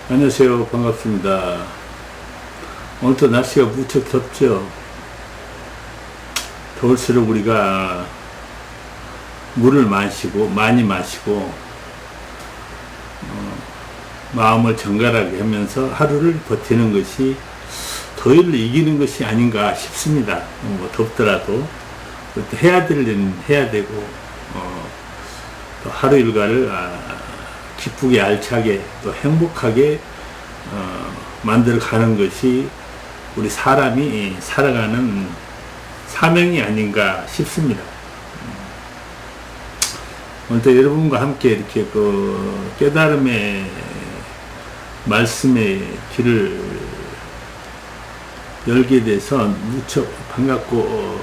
안녕하세요. 반갑습니다. 오늘도 날씨가 무척 덥죠. 더울수록 우리가 물을 많이 마시고 마음을 정갈하게 하면서 하루를 버티는 것이 더위를 이기는 것이 아닌가 싶습니다. 뭐 덥더라도 해야 될 일은 해야 되고 또 하루 일과를 기쁘게 알차게 또 행복하게 만들어 가는 것이 우리 사람이 살아가는 사명이 아닌가 싶습니다. 오늘도 여러분과 함께 이렇게 그 깨달음의 말씀의 길을 열게 돼서 무척 반갑고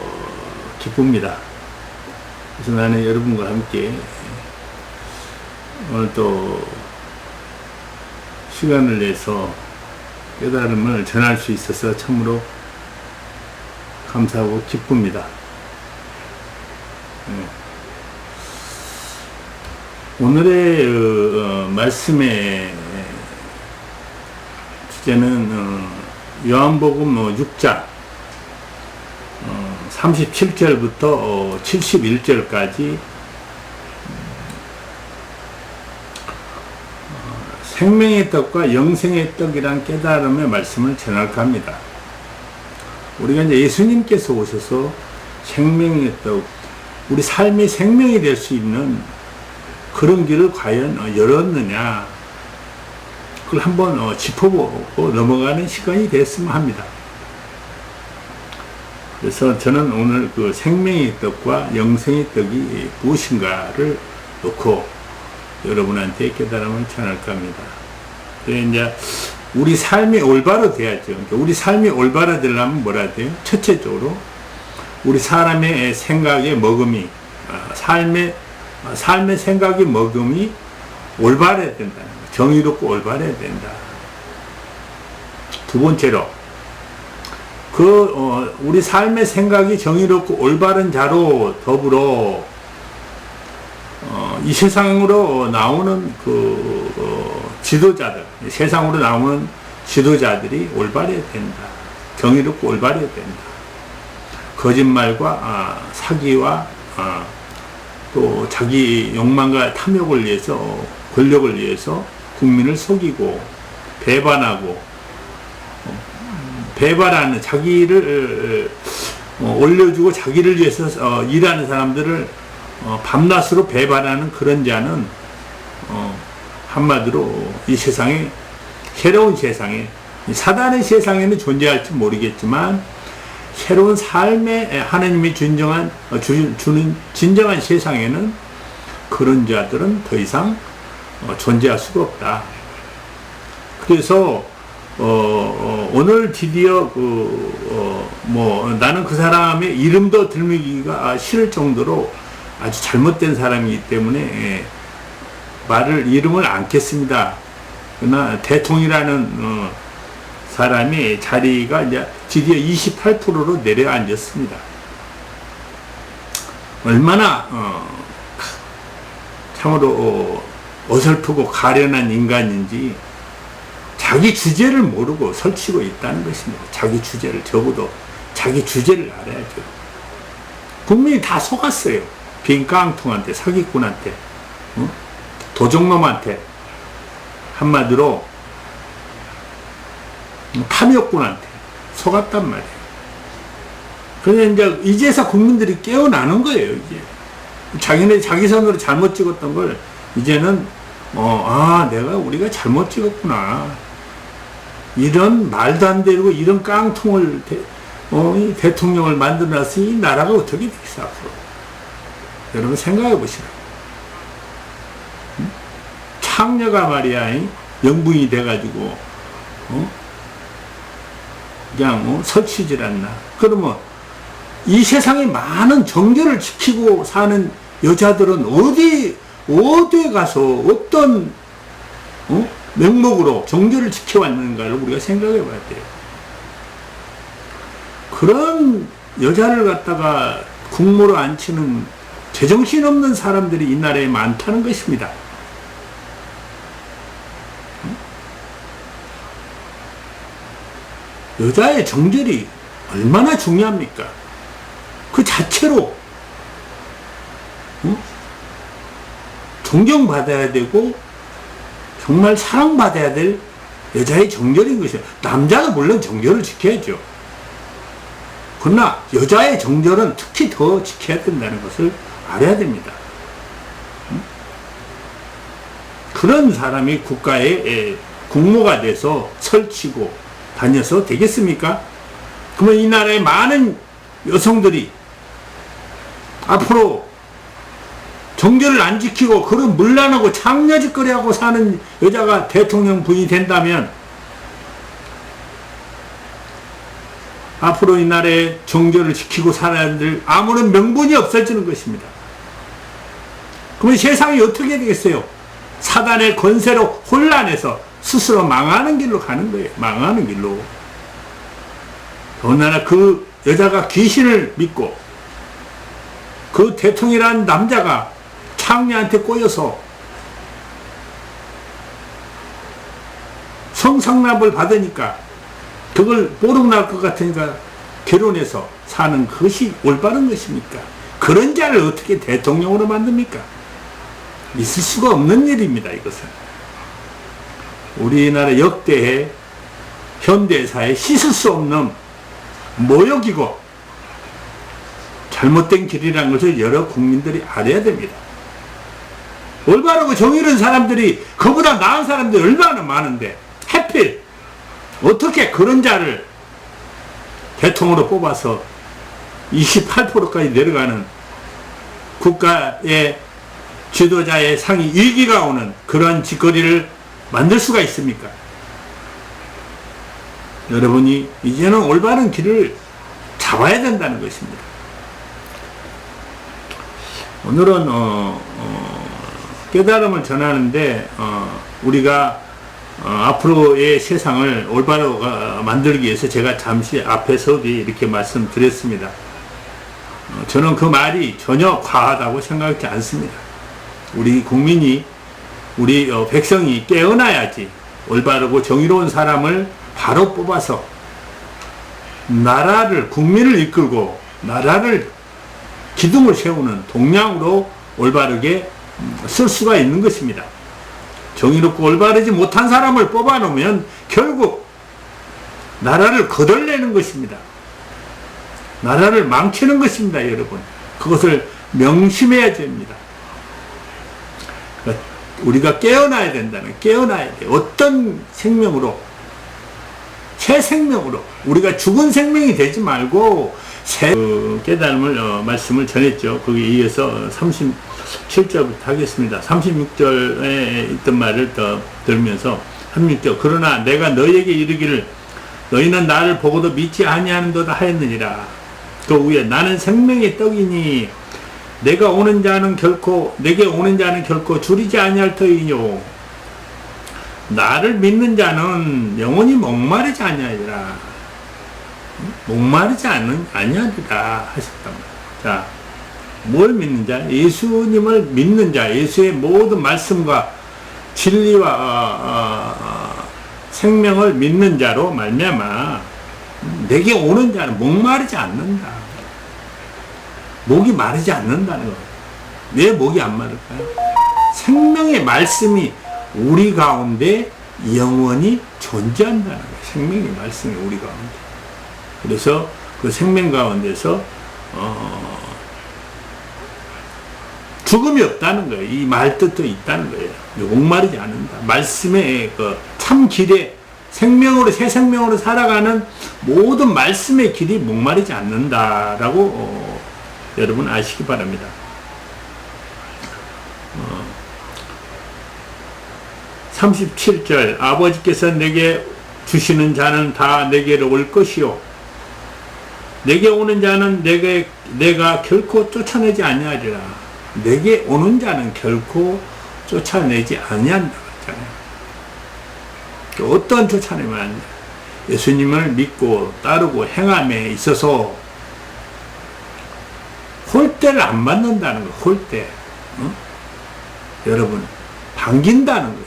기쁩니다. 그래서 나는 여러분과 함께 오늘 또 시간을 내서 깨달음을 전할 수 있어서 참으로 감사하고 기쁩니다. 오늘의 말씀의 주제는 요한복음 6장 37절부터 71절까지 생명의 떡과 영생의 떡이란 깨달음의 말씀을 전할까 합니다. 우리가 이제 예수님께서 오셔서 생명의 떡, 우리 삶의 생명이 될 수 있는 그런 길을 과연 열었느냐, 그걸 한번 짚어보고 넘어가는 시간이 됐으면 합니다. 그래서 저는 오늘 그 생명의 떡과 영생의 떡이 무엇인가를 놓고 여러분한테 깨달음을 전할까 합니다. 이제 우리 삶이 올바로 돼야죠. 그러니까 우리 삶이 올바로 되려면 뭐라 돼요? 첫째적으로 우리 사람의 생각의 머금이, 삶의 생각의 머금이 올바라야 된다는 거예요. 정의롭고 올바라야 된다. 두 번째로 우리 삶의 생각이 정의롭고 올바른 자로 더불어 이 세상으로 나오는 지도자들, 세상으로 나오는 지도자들이 올바라야 된다. 정의롭고 올바라야 된다. 거짓말과 사기와 또 자기 욕망과 탐욕을 위해서, 권력을 위해서 국민을 속이고 배반하고 배반하는, 자기를 올려주고 자기를 위해서 일하는 사람들을 밤낮으로 배반하는 그런 자는 한마디로 이 세상에, 새로운 세상에, 사단의 세상에는 존재할지 모르겠지만 새로운 삶에 하나님이 주는 진정한 세상에는 그런 자들은 더 이상 존재할 수가 없다. 그래서 오늘 드디어 나는 그 사람의 이름도 들미기가 싫을 정도로 아주 잘못된 사람이기 때문에 이름을 않겠습니다. 그러나 대통이라는 사람이 자리가 이제 드디어 28%로 내려앉았습니다. 얼마나 참으로 어설프고 가련한 인간인지 자기 주제를 모르고 설치고 있다는 것입니다. 자기 주제를, 적어도 자기 주제를 알아야죠. 국민이 다 속았어요. 빈 깡통한테, 사기꾼한테, 도적놈한테, 한마디로 탐욕꾼한테 속았단 말이에요. 그런데 이제서 국민들이 깨어나는 거예요. 이제 자기네 자기 손으로 잘못 찍었던 걸 이제는 우리가 잘못 찍었구나. 이런 말도 안 되고 이런 깡통을 대통령을 만들어놨으 이 나라가 어떻게 되겠어 앞으로. 여러분 생각해 보시라고. 창녀가 말이야, 영부인이 돼가지고 그냥 설치질 않나. 그러면 이 세상에 많은 정죄를 지키고 사는 여자들은 어디에 가서 어떤 명목으로 정죄를 지켜왔는가를 우리가 생각해 봐야 돼요. 그런 여자를 갖다가 국모로 앉히는 제정신 없는 사람들이 이 나라에 많다는 것입니다. 여자의 정절이 얼마나 중요합니까? 그 자체로 존경받아야 되고 정말 사랑받아야 될 여자의 정절인 것이에요. 남자도 물론 정절을 지켜야죠. 그러나 여자의 정절은 특히 더 지켜야 된다는 것을 알아야 됩니다. 그런 사람이 국가의 국모가 돼서 설치고 다녀서 되겠습니까? 그러면 이 나라의 많은 여성들이 앞으로 정절을 안 지키고 그런 문란하고 창녀짓거리하고 사는 여자가 대통령 부인이 된다면 앞으로 이 나라의 정절을 지키고 살아야 될 아무런 명분이 없어지는 것입니다. 그러면 세상이 어떻게 되겠어요? 사단의 권세로 혼란해서 스스로 망하는 길로 가는 거예요. 망하는 길로. 더군다나 그 여자가 귀신을 믿고 그 대통령이라는 남자가 창녀한테 꼬여서 성상납을 받으니까 그걸 뽀록날 것 같으니까 결혼해서 사는 것이 올바른 것입니까? 그런 자를 어떻게 대통령으로 만듭니까? 있을 수가 없는 일입니다. 이것은 우리나라 역대의 현대사에 씻을 수 없는 모욕이고 잘못된 길이라는 것을 여러 국민들이 알아야 됩니다. 올바르고 정의로운 사람들이 그보다 나은 사람들이 얼마나 많은데 하필 어떻게 그런 자를 대통령으로 뽑아서 28%까지 내려가는 국가의 지도자의 상이 위기가 오는 그런 짓거리를 만들 수가 있습니까? 여러분이 이제는 올바른 길을 잡아야 된다는 것입니다. 오늘은 깨달음을 전하는데 우리가 앞으로의 세상을 올바로 만들기 위해서 제가 잠시 앞에서도 이렇게 말씀드렸습니다. 저는 그 말이 전혀 과하다고 생각하지 않습니다. 우리 국민이 우리 백성이 깨어나야지 올바르고 정의로운 사람을 바로 뽑아서 나라를 국민을 이끌고 나라를 기둥을 세우는 동량으로 올바르게 쓸 수가 있는 것입니다. 정의롭고 올바르지 못한 사람을 뽑아놓으면 결국 나라를 거덜내는 것입니다. 나라를 망치는 것입니다. 여러분 그것을 명심해야 됩니다. 우리가 깨어나야 된다는 깨어나야 돼. 어떤 생명으로 새 생명으로 우리가 죽은 생명이 되지 말고 새 깨달음을 말씀을 전했죠. 거기에 이어서 37절부터 하겠습니다. 36절에 있던 말을 더 들으면서 36절 그러나 내가 너에게 이르기를 너희는 나를 보고도 믿지 아니하는도다 하였느니라. 그 후에 나는 생명의 떡이니 내게 오는 자는 결코 줄이지 아니할 터이뇨. 나를 믿는 자는 영원히 목마르지 아니하리라. 목마르지 아니하리라 하셨단 말이에요. 자, 뭘 믿는 자? 예수님을 믿는 자, 예수의 모든 말씀과 진리와 생명을 믿는 자로 말미암아 내게 오는 자는 목마르지 않는다. 목이 마르지 않는다는 거예요. 왜 목이 안 마를까요? 생명의 말씀이 우리 가운데 영원히 존재한다는 거예요. 생명의 말씀이 우리 가운데. 그래서 그 생명 가운데서 죽음이 없다는 거예요. 이 말 뜻도 있다는 거예요. 목마르지 않는다. 말씀의 그 참 길에 생명으로 새 생명으로 살아가는 모든 말씀의 길이 목마르지 않는다라고 여러분 아시기 바랍니다. 37절 아버지께서 내게 주시는 자는 다 내게로 올 것이요 내게 오는 자는 내가 결코 쫓아내지 아니하리라. 내게 오는 자는 결코 쫓아내지 아니한다 했잖아요. 어떤 쫓아내면 안 돼. 예수님을 믿고 따르고 행함에 있어서 홀대를 안 받는다는 거. 홀대. 여러분 반긴다는 거예요.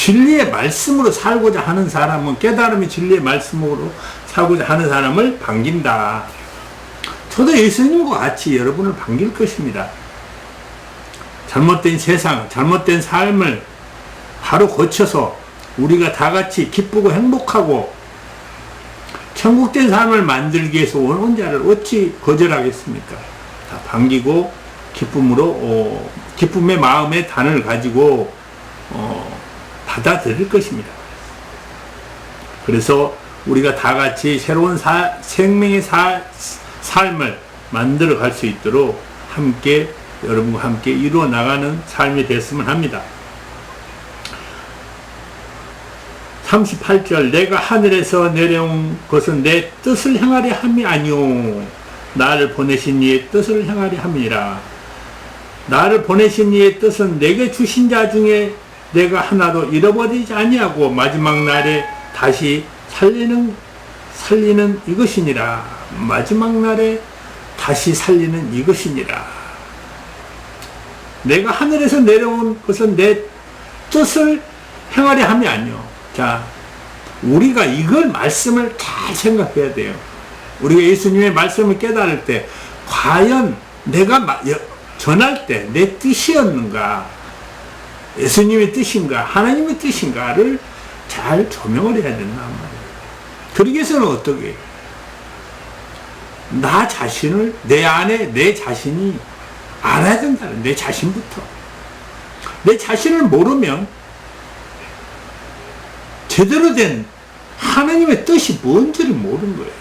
진리의 말씀으로 살고자 하는 사람은, 깨달음의 진리의 말씀으로 살고자 하는 사람을 반긴다. 저도 예수님과 같이 여러분을 반길 것입니다. 잘못된 세상, 잘못된 삶을 바로 고쳐서 우리가 다 같이 기쁘고 행복하고 천국된 삶을 만들기 위해서 오는 자를 어찌 거절하겠습니까? 다 반기고 기쁨의 마음의 단을 가지고 받아들일 것입니다. 그래서 우리가 다 같이 새로운 생명의 삶을 만들어 갈 수 있도록 함께, 여러분과 함께 이루어 나가는 삶이 됐으면 합니다. 38절, 내가 하늘에서 내려온 것은 내 뜻을 행하려 함이 아니오, 나를 보내신 이의 뜻을 행하려 함이라. 나를 보내신 이의 뜻은 내게 주신 자 중에 내가 하나도 잃어버리지 아니하고 마지막 날에 다시 살리는 이것이니라. 마지막 날에 다시 살리는 이것이니라. 내가 하늘에서 내려온 것은 내 뜻을 행하려 함이 아니오. 자, 우리가 이걸 말씀을 잘 생각해야 돼요. 우리가 예수님의 말씀을 깨달을 때 과연 내가 전할 때 내 뜻이었는가, 예수님의 뜻인가, 하나님의 뜻인가를 잘 조명을 해야 된단 말이에요. 그러기 위해서는 어떻게 해요? 나 자신을, 내 안에 내 자신이 알아야 된다는, 내 자신부터. 내 자신을 모르면 제대로 된 하나님의 뜻이 뭔지를 모르는 거예요.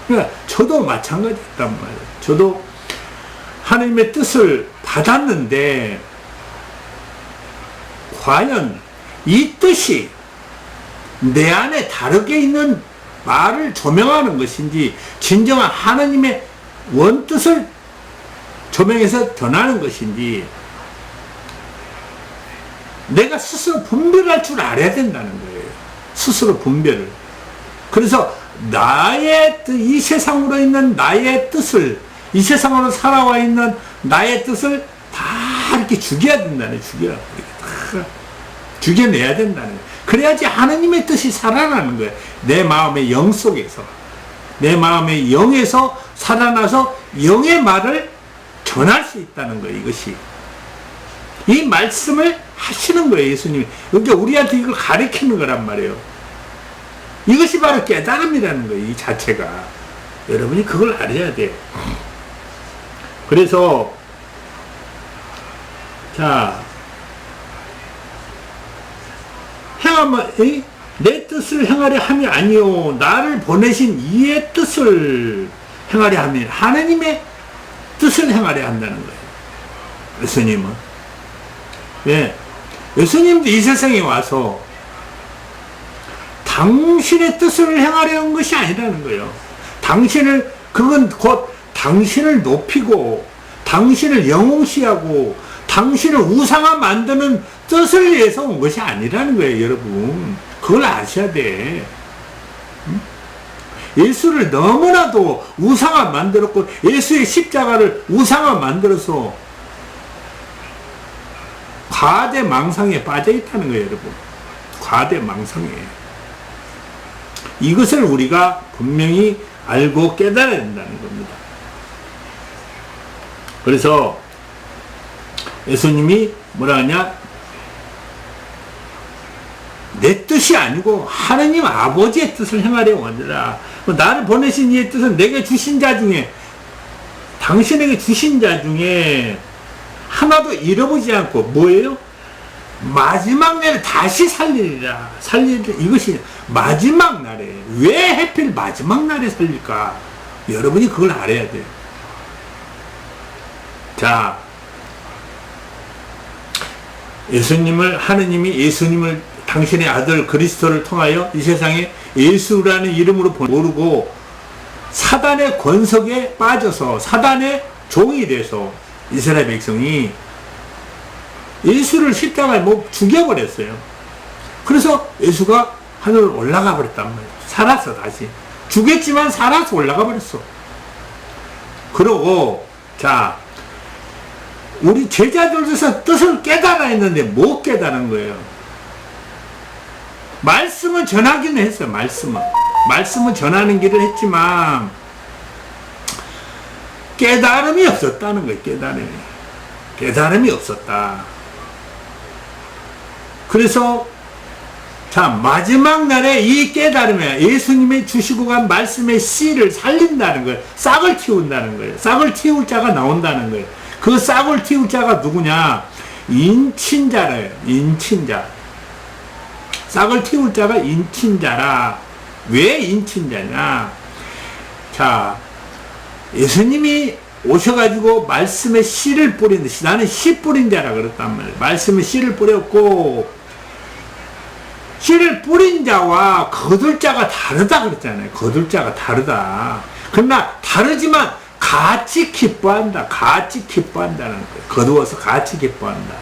그러니까 저도 마찬가지였단 말이에요. 저도 하나님의 뜻을 받았는데 과연 이 뜻이 내 안에 다르게 있는 말을 조명하는 것인지 진정한 하나님의 원뜻을 조명해서 전하는 것인지 내가 스스로 분별할 줄 알아야 된다는 거예요. 스스로 분별을. 그래서 나의 뜻, 이 세상으로 있는 나의 뜻을, 이 세상으로 살아와 있는 나의 뜻을 다 이렇게 죽여야 된다네. 다 죽여내야 된다는 거예요. 그래야지 하나님의 뜻이 살아나는 거예요. 내 마음의 영 속에서, 내 마음의 영에서 살아나서 영의 말을 전할 수 있다는 거예요. 이것이 이 말씀을 하시는 거예요. 예수님이. 그러니까 우리한테 이걸 가르치는 거란 말이에요. 이것이 바로 깨달음이라는 거예요. 이 자체가. 여러분이 그걸 알아야 돼요. 그래서 자, 내 뜻을 행하려 함이 아니요, 나를 보내신 이의 뜻을 행하려 함이, 하나님의 뜻을 행하려 한다는 거예요. 예수님은. 예. 예수님도 이 세상에 와서 당신의 뜻을 행하려 한 것이 아니라는 거예요. 그건 곧 당신을 높이고, 당신을 영웅시하고, 당신을 우상화 만드는 뜻을 위해서 온 것이 아니라는 거예요, 여러분. 그걸 아셔야 돼. 예수를 너무나도 우상화 만들었고, 예수의 십자가를 우상화 만들어서 과대망상에 빠져 있다는 거예요, 여러분. 과대망상에. 이것을 우리가 분명히 알고 깨달아야 된다는 겁니다. 그래서 예수님이 뭐라 하냐? 내 뜻이 아니고 하나님 아버지의 뜻을 행하려 원하라. 나를 보내신 이의 뜻은 내게 주신 자 중에, 당신에게 주신 자 중에 하나도 잃어보지 않고, 뭐예요? 마지막 날에 다시 살리리라. 이것이 마지막 날에. 왜 하필 마지막 날에 살릴까? 여러분이 그걸 알아야 돼요. 자, 하느님이 예수님을, 당신의 아들 그리스도를 통하여 이 세상에 예수라는 이름으로 모르고 사단의 권속에 빠져서 사단의 종이 돼서 이스라엘 백성이 예수를 십자가에 죽여버렸어요. 그래서 예수가 하늘로 올라가 버렸단 말이에요. 살았어. 다시 죽였지만 살아서 올라가 버렸어. 그러고 자, 우리 제자들에서 뜻을 깨달아 했는데 못 깨달은 거예요. 말씀은 전하기는 했어요. 말씀은 전하는 길을 했지만 깨달음이 없었다는 거예요. 깨달음이 없었다. 그래서 자, 마지막 날에 이 깨달음에 예수님이 주시고 간 말씀의 씨를 살린다는 거예요. 싹을 틔운다는 거예요. 싹을 틔울 자가 나온다는 거예요. 그 싹을 틔울 자가 누구냐? 인친자래요. 인친자. 싹을 틔울 자가 인친자라. 왜 인친자냐? 자, 예수님이 오셔가지고 말씀의 씨를 뿌린, 나는 씨 뿌린 자라 그랬단 말이에요. 말씀의 씨를 뿌렸고, 씨를 뿌린 자와 거둘 자가 다르다 그랬잖아요. 거둘 자가 다르다. 그러나 다르지만 같이 기뻐한다. 같이 기뻐한다는 거예요. 거두어서 같이 기뻐한다.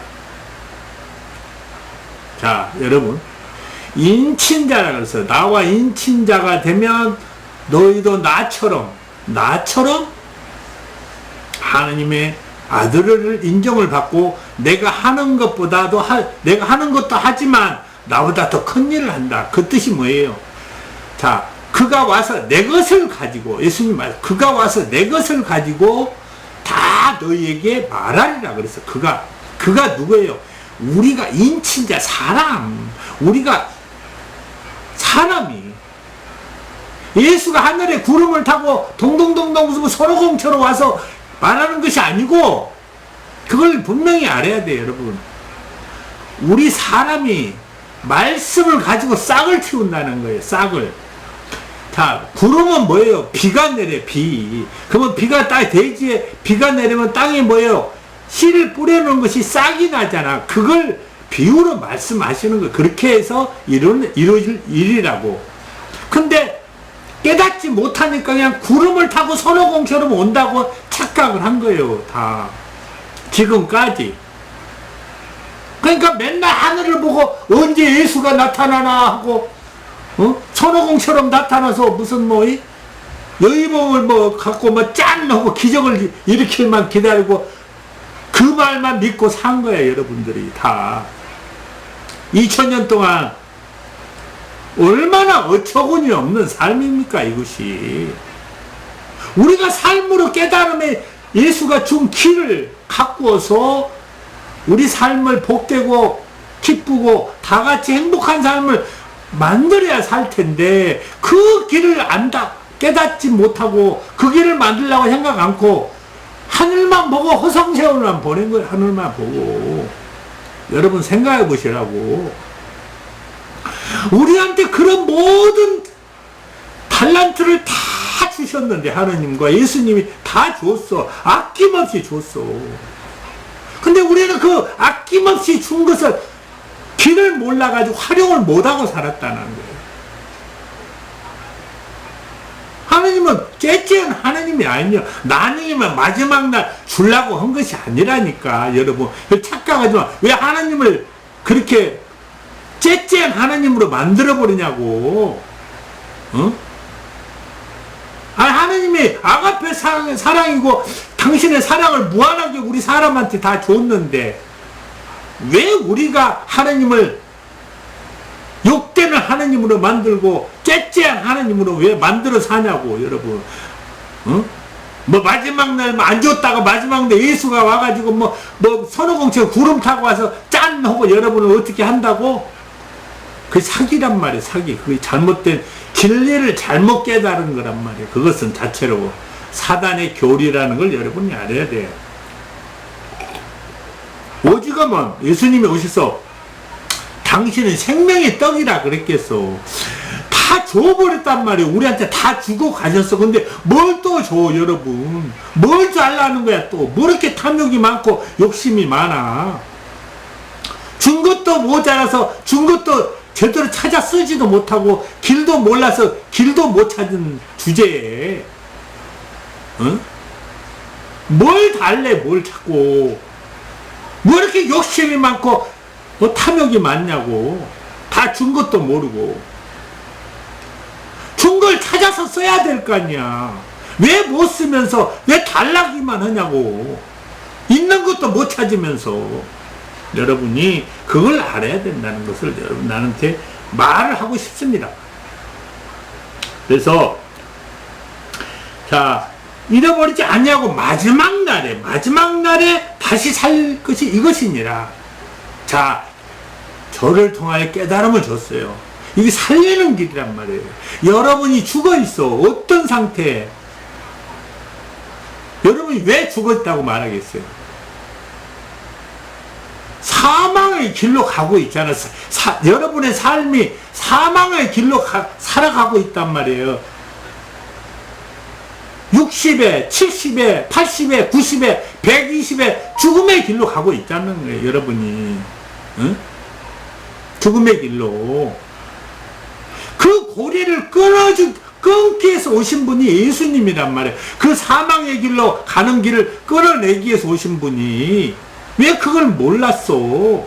자, 여러분, 인친자라 그래서 나와 인친자가 되면 너희도 나처럼 하나님의 아들을 인정을 받고 내가 하는 것보다도 내가 하는 것도 하지만 나보다 더 큰 일을 한다. 그 뜻이 뭐예요? 자, 그가 와서 내 것을 가지고, 예수님 말, 그가 와서 내 것을 가지고 다 너희에게 말하리라 그랬어. 그가 누구예요? 우리가 인친자, 우리가 사람이 예수가 하늘에 구름을 타고 동동동동 무슨 손오공처럼 와서 말하는 것이 아니고, 그걸 분명히 알아야 돼요, 여러분. 우리 사람이 말씀을 가지고 싹을 틔운다는 거예요. 싹을. 자, 구름은 뭐예요? 비가 내려, 비. 그러면 비가 대지에 비가 내리면 땅에 뭐예요? 씨를 뿌려놓은 것이 싹이 나잖아. 그걸 비유로 말씀하시는 거예요. 그렇게 해서 이루어질 일이라고. 근데 깨닫지 못하니까 그냥 구름을 타고 손오공처럼 온다고 착각을 한 거예요. 다. 지금까지. 그러니까 맨날 하늘을 보고 언제 예수가 나타나나 하고, 손오공처럼 나타나서 무슨 여의봉을 갖고 짠 하고 기적을 일으킬만 기다리고 그 말만 믿고 산 거예요, 여러분들이 다. 2000년 동안 얼마나 어처구니 없는 삶입니까, 이것이. 우리가 삶으로 깨달음에 예수가 준 길을 가꾸어서 우리 삶을 복되고 기쁘고 다 같이 행복한 삶을 만들어야 살 텐데, 그 길을 깨닫지 못하고 그 길을 만들려고 생각 않고 하늘만 보고 허송세월만 보낸 거예요. 하늘만 보고. 여러분 생각해 보시라고. 우리한테 그런 모든 달란트를 다 주셨는데, 하나님과 예수님이 다 줬어. 아낌없이 줬어. 근데 우리는 그 아낌없이 준 것을 길을 몰라가지고 활용을 못하고 살았다는 거예요. 하나님은 째째한 하나님이 아니에요. 나님은 마지막 날 주려고 한 것이 아니라니까, 여러분. 착각하지 마. 왜 하나님을 그렇게 째째한 하나님으로 만들어버리냐고. 하나님이 아가페 사랑이고 당신의 사랑을 무한하게 우리 사람한테 다 줬는데, 왜 우리가 하나님을 욕되는 하나님으로 만들고 째째한 하나님으로 왜 만들어 사냐고, 여러분. 마지막 날 안 줬다가 마지막 날 예수가 와가지고 손오공처럼 구름 타고 와서 짠 하고 여러분을 어떻게 한다고? 그게 사기란 말이에요, 사기. 그게 잘못된 진리를 잘못 깨달은 거란 말이에요. 그것은 자체로 사단의 교리라는 걸 여러분이 알아야 돼요. 오직은 예수님이 오셔서 당신은 생명의 떡이라 그랬겠어. 다 줘버렸단 말이에요. 우리한테 다 주고 가셨어. 근데 뭘 또 줘, 여러분. 뭘 잘라는 거야, 또. 뭐 이렇게 탐욕이 많고 욕심이 많아. 준 것도 모자라서 준 것도 제대로 찾아 쓰지도 못하고 길도 몰라서 길도 못 찾은 주제에 뭘 달래, 뭘 찾고. 뭐 이렇게 욕심이 많고 탐욕이 많냐고. 다 준 것도 모르고. 준 걸 찾아서 써야 될 거 아니야. 왜 못 쓰면서 왜 달라기만 하냐고. 있는 것도 못 찾으면서. 여러분이 그걸 알아야 된다는 것을 여러분 나한테 말을 하고 싶습니다. 그래서 자, 잃어버리지 않냐고 마지막 날에 다시 살 것이 이것이니라. 자, 저를 통하여 깨달음을 줬어요. 이게 살리는 길이란 말이에요. 여러분이 죽어 있어. 어떤 상태에? 여러분이 왜 죽어 있다고 말하겠어요? 사망의 길로 가고 있잖아. 여러분의 삶이 사망의 길로 살아가고 있단 말이에요. 60에, 70에, 80에, 90에, 120에 죽음의 길로 가고 있다는 거예요, 여러분이. 응? 죽음의 길로. 그 고리를 끊기 위해서 오신 분이 예수님이란 말이에요. 그 사망의 길로 가는 길을 끊어내기 위해서 오신 분이. 왜 그걸 몰랐어?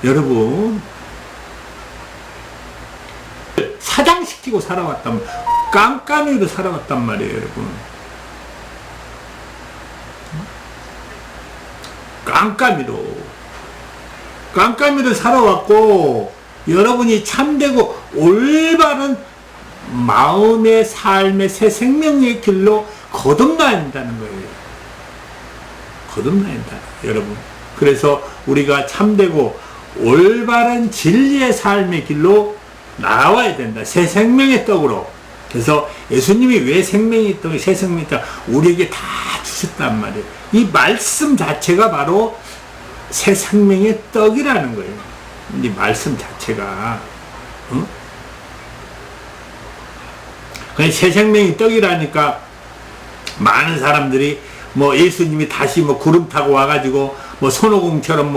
여러분. 사장시키고 살아왔단 말이에요. 깜깜이로 살아왔단 말이에요, 여러분. 깜깜이로 살아왔고, 여러분이 참되고 올바른 마음의 삶의 새 생명의 길로 거듭나야 한다는 거예요. 거듭나야 한다, 여러분. 그래서 우리가 참되고 올바른 진리의 삶의 길로 나와야 된다. 새 생명의 떡으로. 그래서 예수님이 왜 생명의 떡, 새 생명의 떡 우리에게 다 주셨단 말이에요. 이 말씀 자체가 바로 새 생명의 떡이라는 거예요. 이 말씀 자체가. 응? 새 생명의 떡이라니까 많은 사람들이 뭐 예수님이 다시 뭐 구름 타고 와가지고 뭐 손오공처럼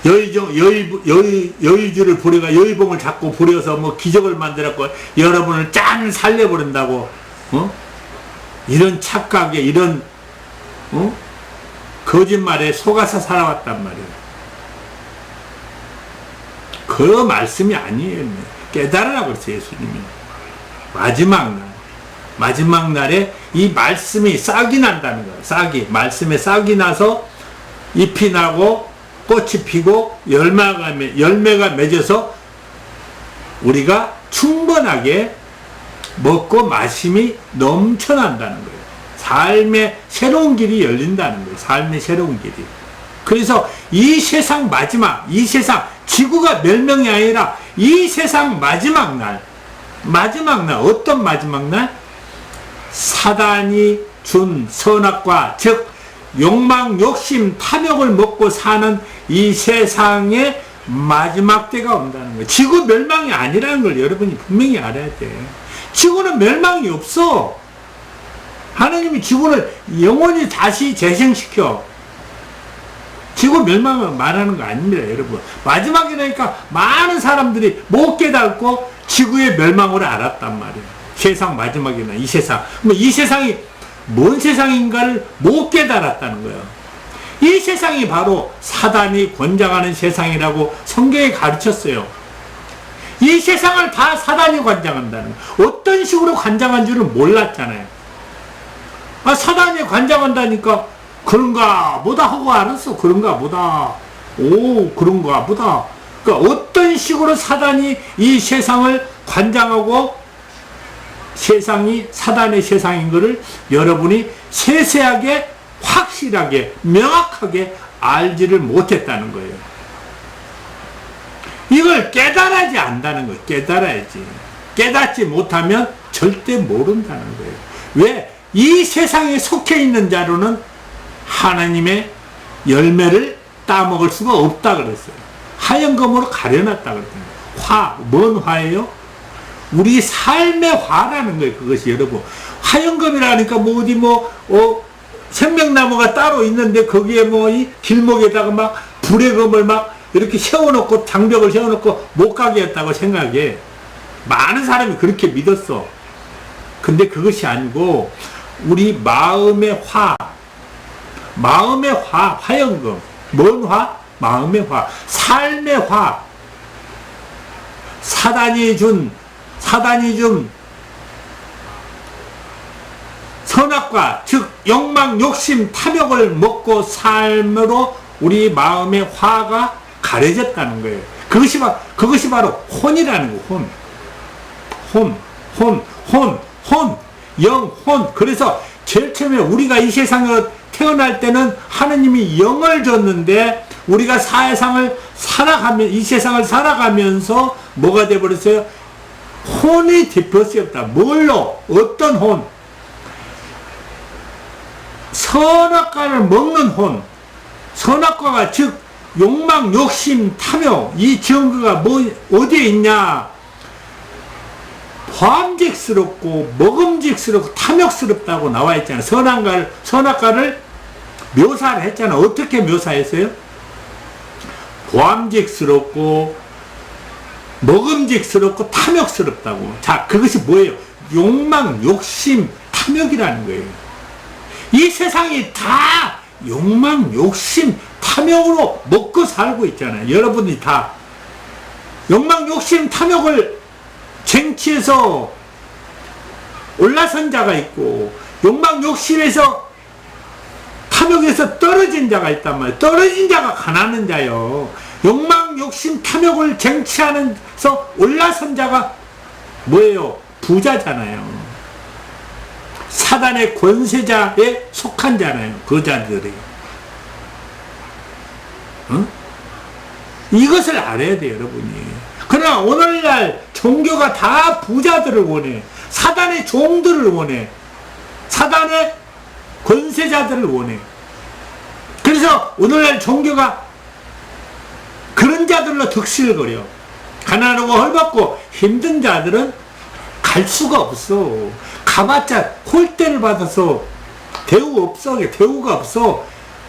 여의주를 부려가 여의봉을 잡고 부려서 뭐 기적을 만들었고 여러분을 짠 살려버린다고 이런 착각에 이런 거짓말에 속아서 살아왔단 말이에요. 그 말씀이 아니에요. 깨달으라고 그랬어요, 예수님이. 마지막 날에 이 말씀이 싹이 난다는 거예요. 말씀에 싹이 나서 잎이 나고 꽃이 피고 열매가 맺어서 우리가 충분하게 먹고 마심이 넘쳐난다는 거예요. 삶의 새로운 길이 열린다는 거예요. 삶의 새로운 길이. 그래서 이 세상 지구가 멸망이 아니라 이 세상 마지막 날, 어떤 마지막 날? 사단이 준 선악과, 즉 욕망, 욕심, 탐욕을 먹고 사는 이 세상의 마지막 때가 온다는 거예요. 지구 멸망이 아니라는 걸 여러분이 분명히 알아야 돼. 지구는 멸망이 없어. 하나님이 지구를 영원히 다시 재생시켜. 지구 멸망을 말하는 거 아닙니다, 여러분. 마지막이라니까 많은 사람들이 못 깨닫고 지구의 멸망을 알았단 말이에요. 세상 마지막이나 이 세상. 이 세상이 뭔 세상인가를 못 깨달았다는 거예요. 이 세상이 바로 사단이 권장하는 세상이라고 성경에 가르쳤어요. 이 세상을 다 사단이 관장한다는 거예요. 어떤 식으로 관장한 줄은 몰랐잖아요. 사단이 관장한다니까 그런가 보다 하고 알았어. 그런가 보다. 그런가 보다. 그러니까 어떤 식으로 사단이 이 세상을 관장하고 세상이 사단의 세상인 것을 여러분이 세세하게 확실하게 명확하게 알지를 못했다는 거예요. 이걸 깨달아야지 안다는 거예요. 깨달아야지. 깨닫지 못하면 절대 모른다는 거예요. 왜? 이 세상에 속해 있는 자로는 하나님의 열매를 따먹을 수가 없다 그랬어요. 하얀검으로 가려놨다 그랬어요. 뭔 화예요? 우리 삶의 화라는 거예요. 그것이 여러분. 하얀검이라니까 어디 생명나무가 따로 있는데 거기에 이 길목에다가 막 불의 검을 막 이렇게 세워놓고 장벽을 세워놓고 못 가게 했다고 생각해. 많은 사람이 그렇게 믿었어. 근데 그것이 아니고 우리 마음의 화연금. 뭔 화? 마음의 화. 삶의 화. 사단이 준 선악과, 즉 욕망, 욕심, 탐욕을 먹고 삶으로 우리 마음의 화가 가려졌다는 거예요. 그것이 바로 혼이라는 거, 혼. 영혼. 그래서 제일 처음에 우리가 이 세상에 태어날 때는 하느님이 영을 줬는데 우리가 이 세상을 살아가면서 뭐가 되어버렸어요? 혼이 되었다. 뭘로? 어떤 혼? 선악과를 먹는 혼. 선악과가 즉 욕망, 욕심, 탐욕, 이 증거가 어디에 있냐? 범죄스럽고 먹음직스럽고 탐욕스럽다고 나와 있잖아요. 선악과를 묘사를 했잖아. 어떻게 묘사했어요? 범죄스럽고 먹음직스럽고 탐욕스럽다고. 자, 그것이 뭐예요? 욕망, 욕심, 탐욕이라는 거예요. 이 세상이 다 욕망, 욕심, 탐욕으로 먹고 살고 있잖아요. 여러분이 다 욕망, 욕심, 탐욕을 쟁취해서 올라선 자가 있고 욕망, 욕심에서 탐욕에서 떨어진 자가 있단 말이에요. 떨어진 자가 가난한 자요. 욕망, 욕심, 탐욕을 쟁취하면서 올라선 자가 뭐예요? 부자잖아요. 사단의 권세자에 속한 자잖아요. 그 자들이. 이것을 알아야 돼요, 여러분이. 그러나 오늘날 종교가 다 부자들을 원해. 사단의 종들을 원해. 사단의 권세자들을 원해. 그래서 오늘날 종교가 그런 자들로 득실거려. 가난하고 헐벗고 힘든 자들은 갈 수가 없어. 가봤자 홀대를 받아서 대우가 없어.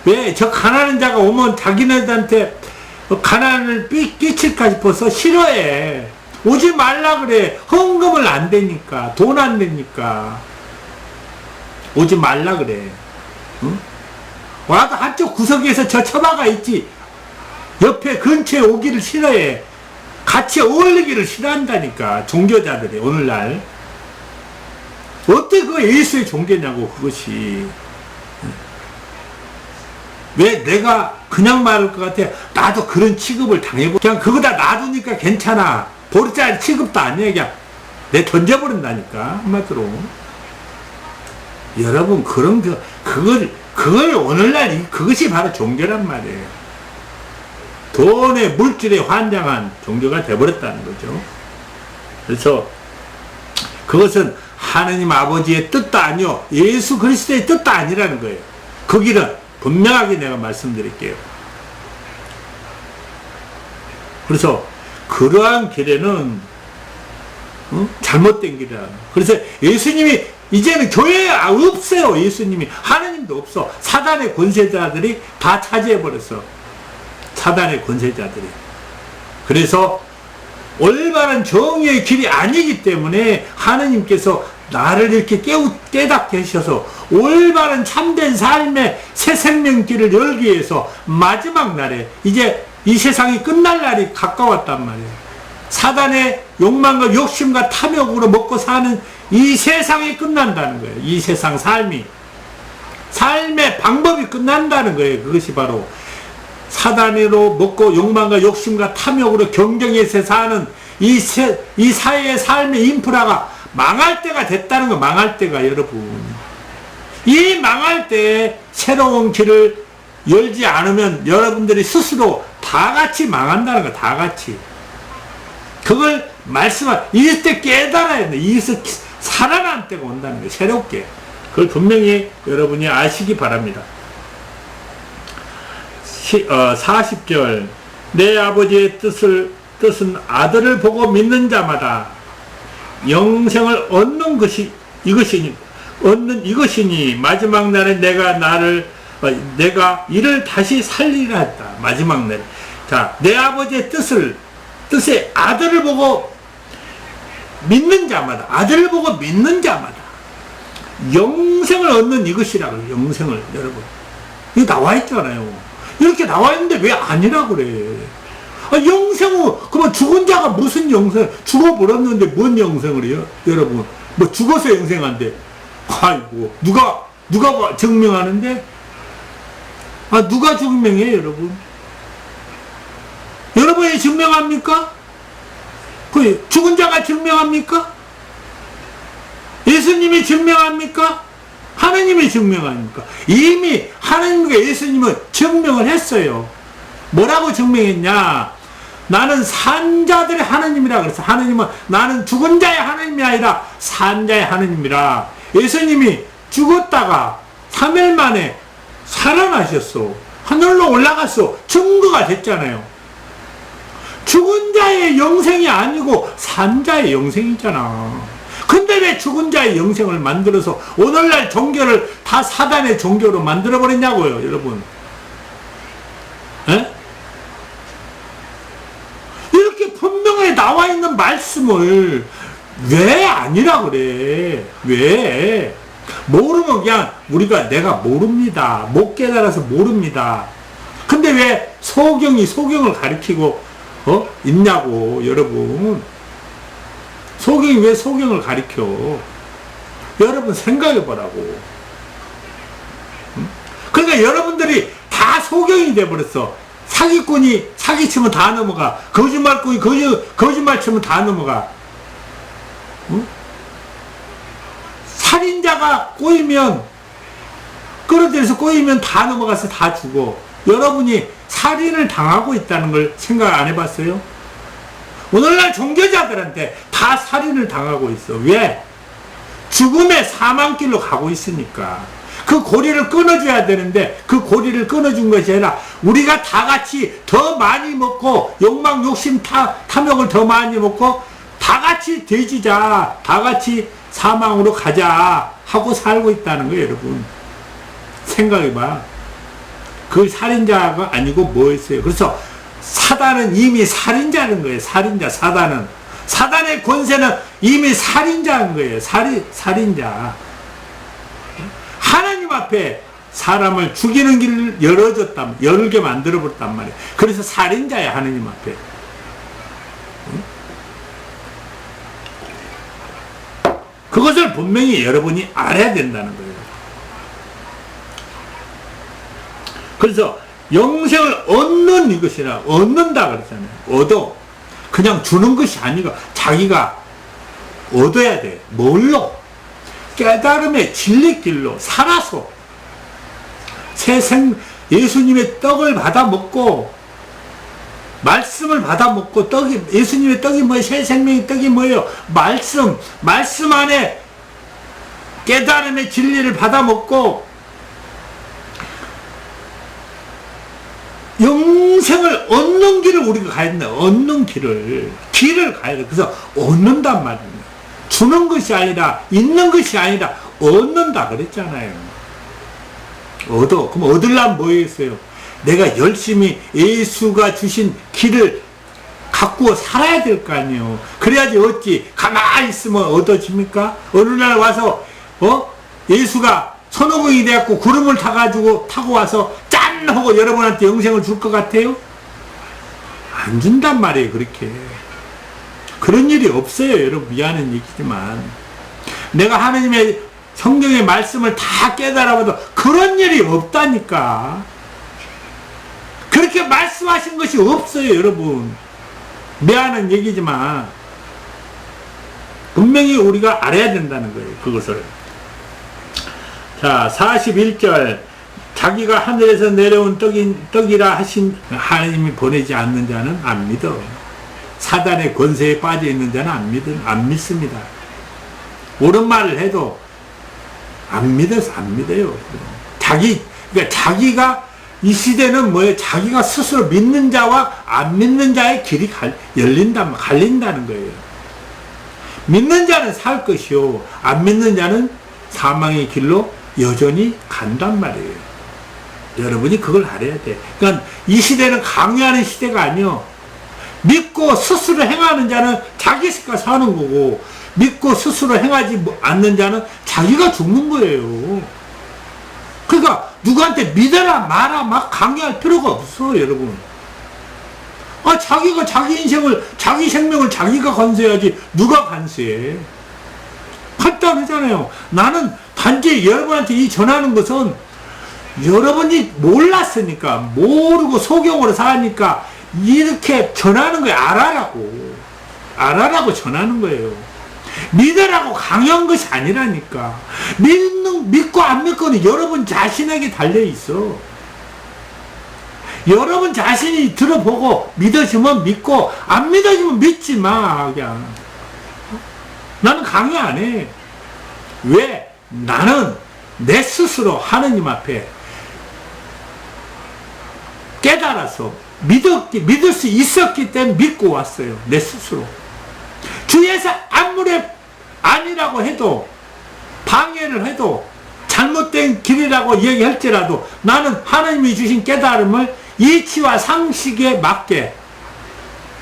왜? 저 가난한 자가 오면 자기네들한테 가난을 끼칠까 싶어서 싫어해. 오지 말라 그래. 헌금을 안 되니까. 돈 안 되니까. 오지 말라 그래. 응? 와도 한쪽 구석에서 저 처박아 있지. 옆에 근처에 오기를 싫어해. 같이 어울리기를 싫어한다니까. 종교자들이 오늘날. 어떻게 그 예수의 종교냐고 그것이. 왜 내가 그냥 말할 것 같아. 나도 그런 취급을 당해보. 그냥 그거 다 놔두니까 괜찮아. 보리자리 취급도 아니야. 그냥 내 던져버린다니까. 한마디로. 여러분 그걸 오늘날 그것이 바로 종교란 말이에요. 돈의 물질에 환장한 종교가 되어버렸다는 거죠. 그래서 그것은 하느님 아버지의 뜻도 아니요 예수 그리스도의 뜻도 아니라는 거예요. 그 길은 분명하게 내가 말씀드릴게요. 그래서 그러한 길에는 잘못된 길이라. 그래서 예수님이 이제는 교회에 없어요. 예수님이. 하느님도 없어. 사단의 권세자들이 다 차지해버렸어. 사단의 권세자들이. 그래서 올바른 정의의 길이 아니기 때문에 하느님께서 나를 이렇게 깨닫게 하셔서 올바른 참된 삶의 새 생명길을 열기 위해서 마지막 날에 이제 이 세상이 끝날 날이 가까웠단 말이에요. 사단의 욕망과 욕심과 탐욕으로 먹고 사는 이 세상이 끝난다는 거예요. 이 세상 삶의 방법이 끝난다는 거예요. 그것이 바로 사단으로 먹고 욕망과 욕심과 탐욕으로 경쟁해서 사는 이 사회의 삶의 인프라가 망할 때가 됐다는 거. 망할 때가. 여러분 이 망할 때 새로운 길을 열지 않으면 여러분들이 스스로 다 같이 망한다는 거. 다 같이. 그걸 이럴 때 깨달아야 돼. 이래서 살아난 때가 온다는 거예요. 새롭게. 그걸 분명히 여러분이 아시기 바랍니다. 40절 내 아버지의 뜻은 아들을 보고 믿는 자마다 영생을 얻는 이것이니 마지막 날에 내가 이를 다시 살리라 했다. 마지막 날에. 자, 내 아버지의 뜻에 아들을 보고 믿는 자마다 영생을 얻는 이것이라고. 영생을. 여러분 이거 나와 있잖아요. 이렇게 나와 있는데 왜 아니라고 그래. 그러면 죽은 자가 무슨 영생, 죽어버렸는데 뭔 영생을 해요? 여러분, 뭐 죽어서 영생한대. 아이고, 누가 증명하는데? 누가 증명해요, 여러분? 여러분이 증명합니까? 그 죽은 자가 증명합니까? 예수님이 증명합니까? 하느님이 증명합니까? 이미 하느님과 예수님은 증명을 했어요. 뭐라고 증명했냐? 나는 산자들의 하느님이라 그랬어. 하느님은 나는 죽은 자의 하느님이 아니라 산자의 하느님이라. 예수님이 죽었다가 3일 만에 살아나셨어. 하늘로 올라갔어. 증거가 됐잖아요. 죽은 자의 영생이 아니고 산자의 영생이잖아. 근데 왜 죽은 자의 영생을 만들어서 오늘날 종교를 다 사단의 종교로 만들어버렸냐고요, 여러분. 에? 이렇게 분명히 나와 있는 말씀을 왜 아니라 그래? 왜? 모르면 그냥 내가 모릅니다. 못 깨달아서 모릅니다. 근데 왜 소경이 소경을 가리키고 있냐고, 여러분. 소경이 왜 소경을 가리켜? 여러분 생각해 보라고. 그러니까 여러분들이 다 소경이 돼버렸어. 사기꾼이 사기치면 다 넘어가. 거짓말꾼이 거짓말 치면 다 넘어가. 응? 살인자가 꼬이면, 끌어들여서 꼬이면 다 넘어가서 다 죽어. 여러분이 살인을 당하고 있다는 걸 생각 안 해봤어요? 오늘날 종교자들한테 다 살인을 당하고 있어. 왜? 죽음의 사망길로 가고 있으니까. 그 고리를 끊어줘야 되는데 그 고리를 끊어준 것이 아니라 우리가 다 같이 더 많이 먹고 욕망, 욕심, 탐욕을 더 많이 먹고 다 같이 돼지자, 다 같이 사망으로 가자 하고 살고 있다는 거예요, 여러분. 생각해봐. 그 살인자가 아니고 뭐였어요? 그래서 사단은 이미 살인자는 거예요. 살인자, 사단은. 사단의 권세는 이미 살인자인 거예요. 살인자. 하나님 앞에 사람을 죽이는 길을 열게 만들어버렸단 말이에요. 그래서 살인자야, 하나님 앞에. 그것을 분명히 여러분이 알아야 된다는 거예요. 그래서 영생을 얻는 이것이라, 얻는다 그랬잖아요. 얻어. 그냥 주는 것이 아니고 자기가 얻어야 돼. 뭘로? 깨달음의 진리길로 살아서 예수님의 떡을 받아 먹고 말씀을 받아 먹고 예수님의 떡이 뭐예요? 새 생명의 떡이 뭐예요? 말씀 안에 깨달음의 진리를 받아 먹고 영생을 얻는 길을 우리가 가야 된다. 얻는 길을 가야 돼. 그래서 얻는단 말이에요. 주는 것이 아니라, 있는 것이 아니라 얻는다 그랬잖아요. 얻어. 그럼 얻으려면 뭐였어요? 내가 열심히 예수가 주신 길을 갖고 살아야 될 거 아니에요. 그래야지 얻지. 가만히 있으면 얻어집니까? 어느 날 와서 예수가 손오공이 돼갖고 구름을 타고 와서 짠 하고 여러분한테 영생을 줄 것 같아요? 안 준단 말이에요. 그렇게. 그런 일이 없어요. 여러분, 미안한 얘기지만. 내가 하나님의 성경의 말씀을 다 깨달아봐도 그런 일이 없다니까. 그렇게 말씀하신 것이 없어요, 여러분. 미안한 얘기지만 분명히 우리가 알아야 된다는 거예요, 그것을. 자, 41절. 자기가 하늘에서 내려온 떡이라 하신 하나님이 보내지 않는 자는 안 믿어. 사단의 권세에 빠져 있는 자는 안 믿습니다. 옳은 말을 해도 안 믿어요. 그러니까 자기가 이 시대는 뭐예요? 자기가 스스로 믿는 자와 안 믿는 자의 길이 갈린다는 거예요. 믿는 자는 살 것이요, 안 믿는 자는 사망의 길로 여전히 간단 말이에요. 여러분이 그걸 알아야 돼. 그러니까 이 시대는 강요하는 시대가 아니요. 믿고 스스로 행하는 자는 자기 생각 사는 거고, 믿고 스스로 행하지 않는 자는 자기가 죽는 거예요. 그러니까 누구한테 믿어라 마라 막 강요할 필요가 없어, 여러분. 자기가 자기 인생을, 자기 생명을 자기가 건설해야지 누가 간수해. 간단하잖아요. 나는 단지 여러분한테 이 전하는 것은 여러분이 몰랐으니까, 모르고 소경으로 사니까 이렇게 전하는 거예요. 알아라고 전하는 거예요. 믿으라고 강요한 것이 아니라니까. 믿고 안 믿고는 여러분 자신에게 달려있어. 여러분 자신이 들어보고 믿어지면 믿고 안 믿어지면 믿지 마. 그냥 나는 강요 안 해. 왜? 나는 내 스스로 하느님 앞에 깨달아서 믿을 수 있었기 때문에 믿고 왔어요. 내 스스로. 주위에서 아무리 아니라고 해도, 방해를 해도, 잘못된 길이라고 얘기할지라도 나는 하나님이 주신 깨달음을 이치와 상식에 맞게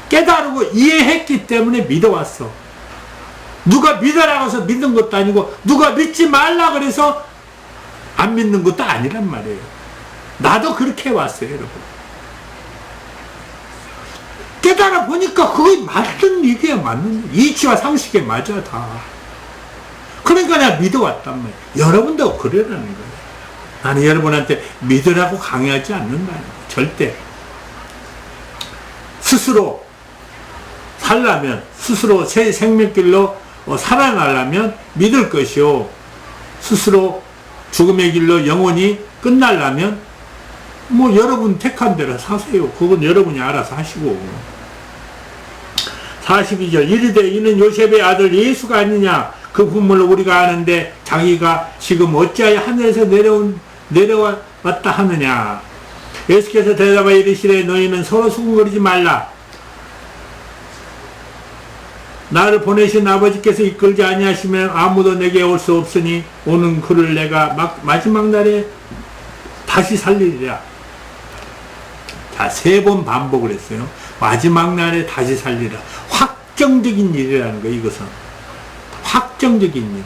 깨달고 이해했기 때문에 믿어왔어. 누가 믿어라고 해서 믿는 것도 아니고, 누가 믿지 말라 그래서 안 믿는 것도 아니란 말이에요. 나도 그렇게 왔어요, 여러분. 깨달아 보니까 그게 맞는 얘기야, 맞는 이치와 상식에 맞아, 다. 그러니까 내가 믿어왔단 말이야. 여러분도 그러라는 거예요. 나는 여러분한테 믿으라고 강요하지 않는다는 거예요. 절대. 스스로 살려면, 스스로 새 생명길로 살아나려면 믿을 것이요. 스스로 죽음의 길로 영원히 끝나려면 뭐 여러분 택한 대로 사세요. 그건 여러분이 알아서 하시고. 42절 이르되 이는 요셉의 아들 예수가 아니냐. 그 분물로 우리가 아는데 자기가 지금 어찌하여 하늘에서 내려왔다 하느냐. 예수께서 대답하여 이르시되 너희는 서로 수군거리지 말라. 나를 보내신 아버지께서 이끌지 아니하시면 아무도 내게 올 수 없으니 오는 그를 내가 마지막 날에 다시 살리리라. 자, 3번 반복을 했어요. 마지막 날에 다시 살리라. 확정적인 일이라는 거예요, 이것은. 확정적인 일.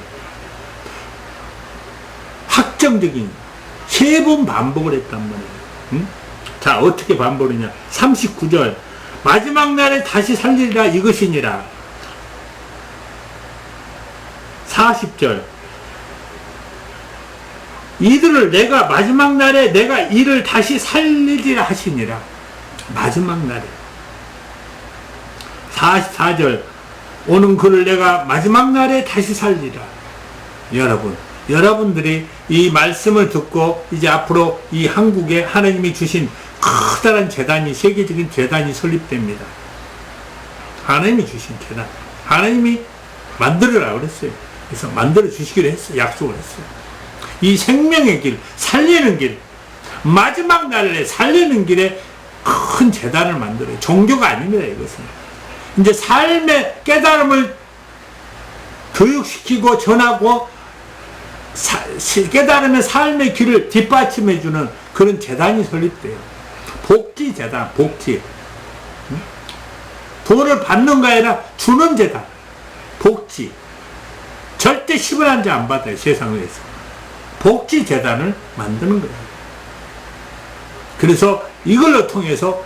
확정적인 일. 3번 반복을 했단 말이에요. 응? 자, 어떻게 반복했냐. 39절. 마지막 날에 다시 살리리라 이것이니라. 40절. 이들을 내가 마지막 날에 내가 이를 다시 살리리라 하시니라. 마지막 날에. 44절. 오는 그를 내가 마지막 날에 다시 살리라. 여러분들이 이 말씀을 듣고 이제 앞으로 이 한국에 하나님이 주신 커다란 재단이, 세계적인 재단이 설립됩니다. 하나님이 주신 재단. 하나님이 만들으라고 그랬어요. 그래서 만들어 주시기로 했어요. 약속을 했어요. 이 생명의 길, 살리는 길, 마지막 날에 살리는 길에 큰 재단을 만들어요. 종교가 아닙니다, 이것은. 이제 삶의 깨달음을 교육시키고 전하고 깨달음의 삶의 길을 뒷받침해주는 그런 재단이 설립돼요. 복지재단, 복지. 돈을 받는 거 아니라 주는 재단. 복지. 절대 10원 한 장 안 받아요, 세상에서. 복지재단을 만드는 거예요. 그래서 이걸로 통해서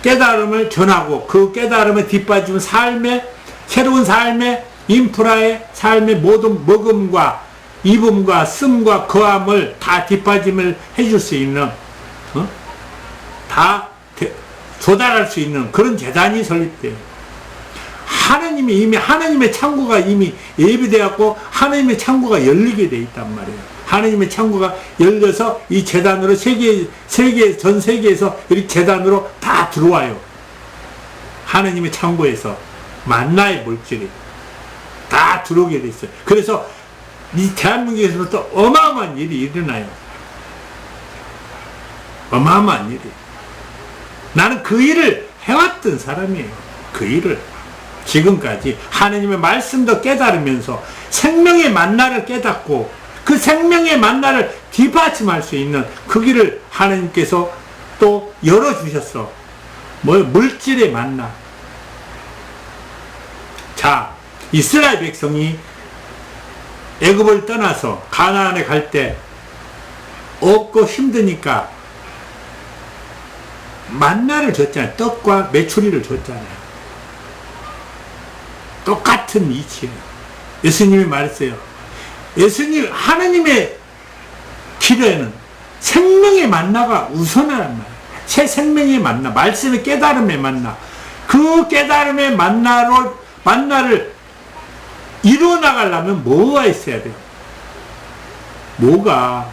깨달음을 전하고 그 깨달음에 뒷받침은 삶의, 새로운 삶의 인프라의 삶의 모든 먹음과 입음과 씀과 거함을 다 뒷받침을 해줄 수 있는, 다 조달할 수 있는 그런 재단이 설립돼요. 하나님이 이미, 하나님의 창고가 이미 예비되었고 하나님의 창고가 열리게 돼 있단 말이에요. 하나님의 창고가 열려서 이 재단으로 전 세계에서 이렇게 재단으로 다 들어와요. 하나님의 창고에서 만나의 물질이 다 들어오게 돼 있어요. 그래서 이 대한민국에서는 또 어마어마한 일이 일어나요. 어마어마한 일이. 나는 그 일을 해왔던 사람이에요. 그 일을. 지금까지 하나님의 말씀도 깨달으면서 생명의 만나를 깨닫고 그 생명의 만나를 뒷받침할 수 있는 그 길을 하나님께서 또 열어주셨어. 물질의 만나. 자, 이스라엘 백성이 애굽을 떠나서 가나안에 갈 때 없고 힘드니까 만나를 줬잖아요. 떡과 메추리를 줬잖아요. 똑같은 이치예요. 예수님이 말했어요. 하나님의 길에는 생명의 만나가 우선하란 말이에요. 새 생명의 만나, 말씀의 깨달음의 만나, 그 깨달음의 만나를 이루어 나가려면 뭐가 있어야 돼요? 뭐가?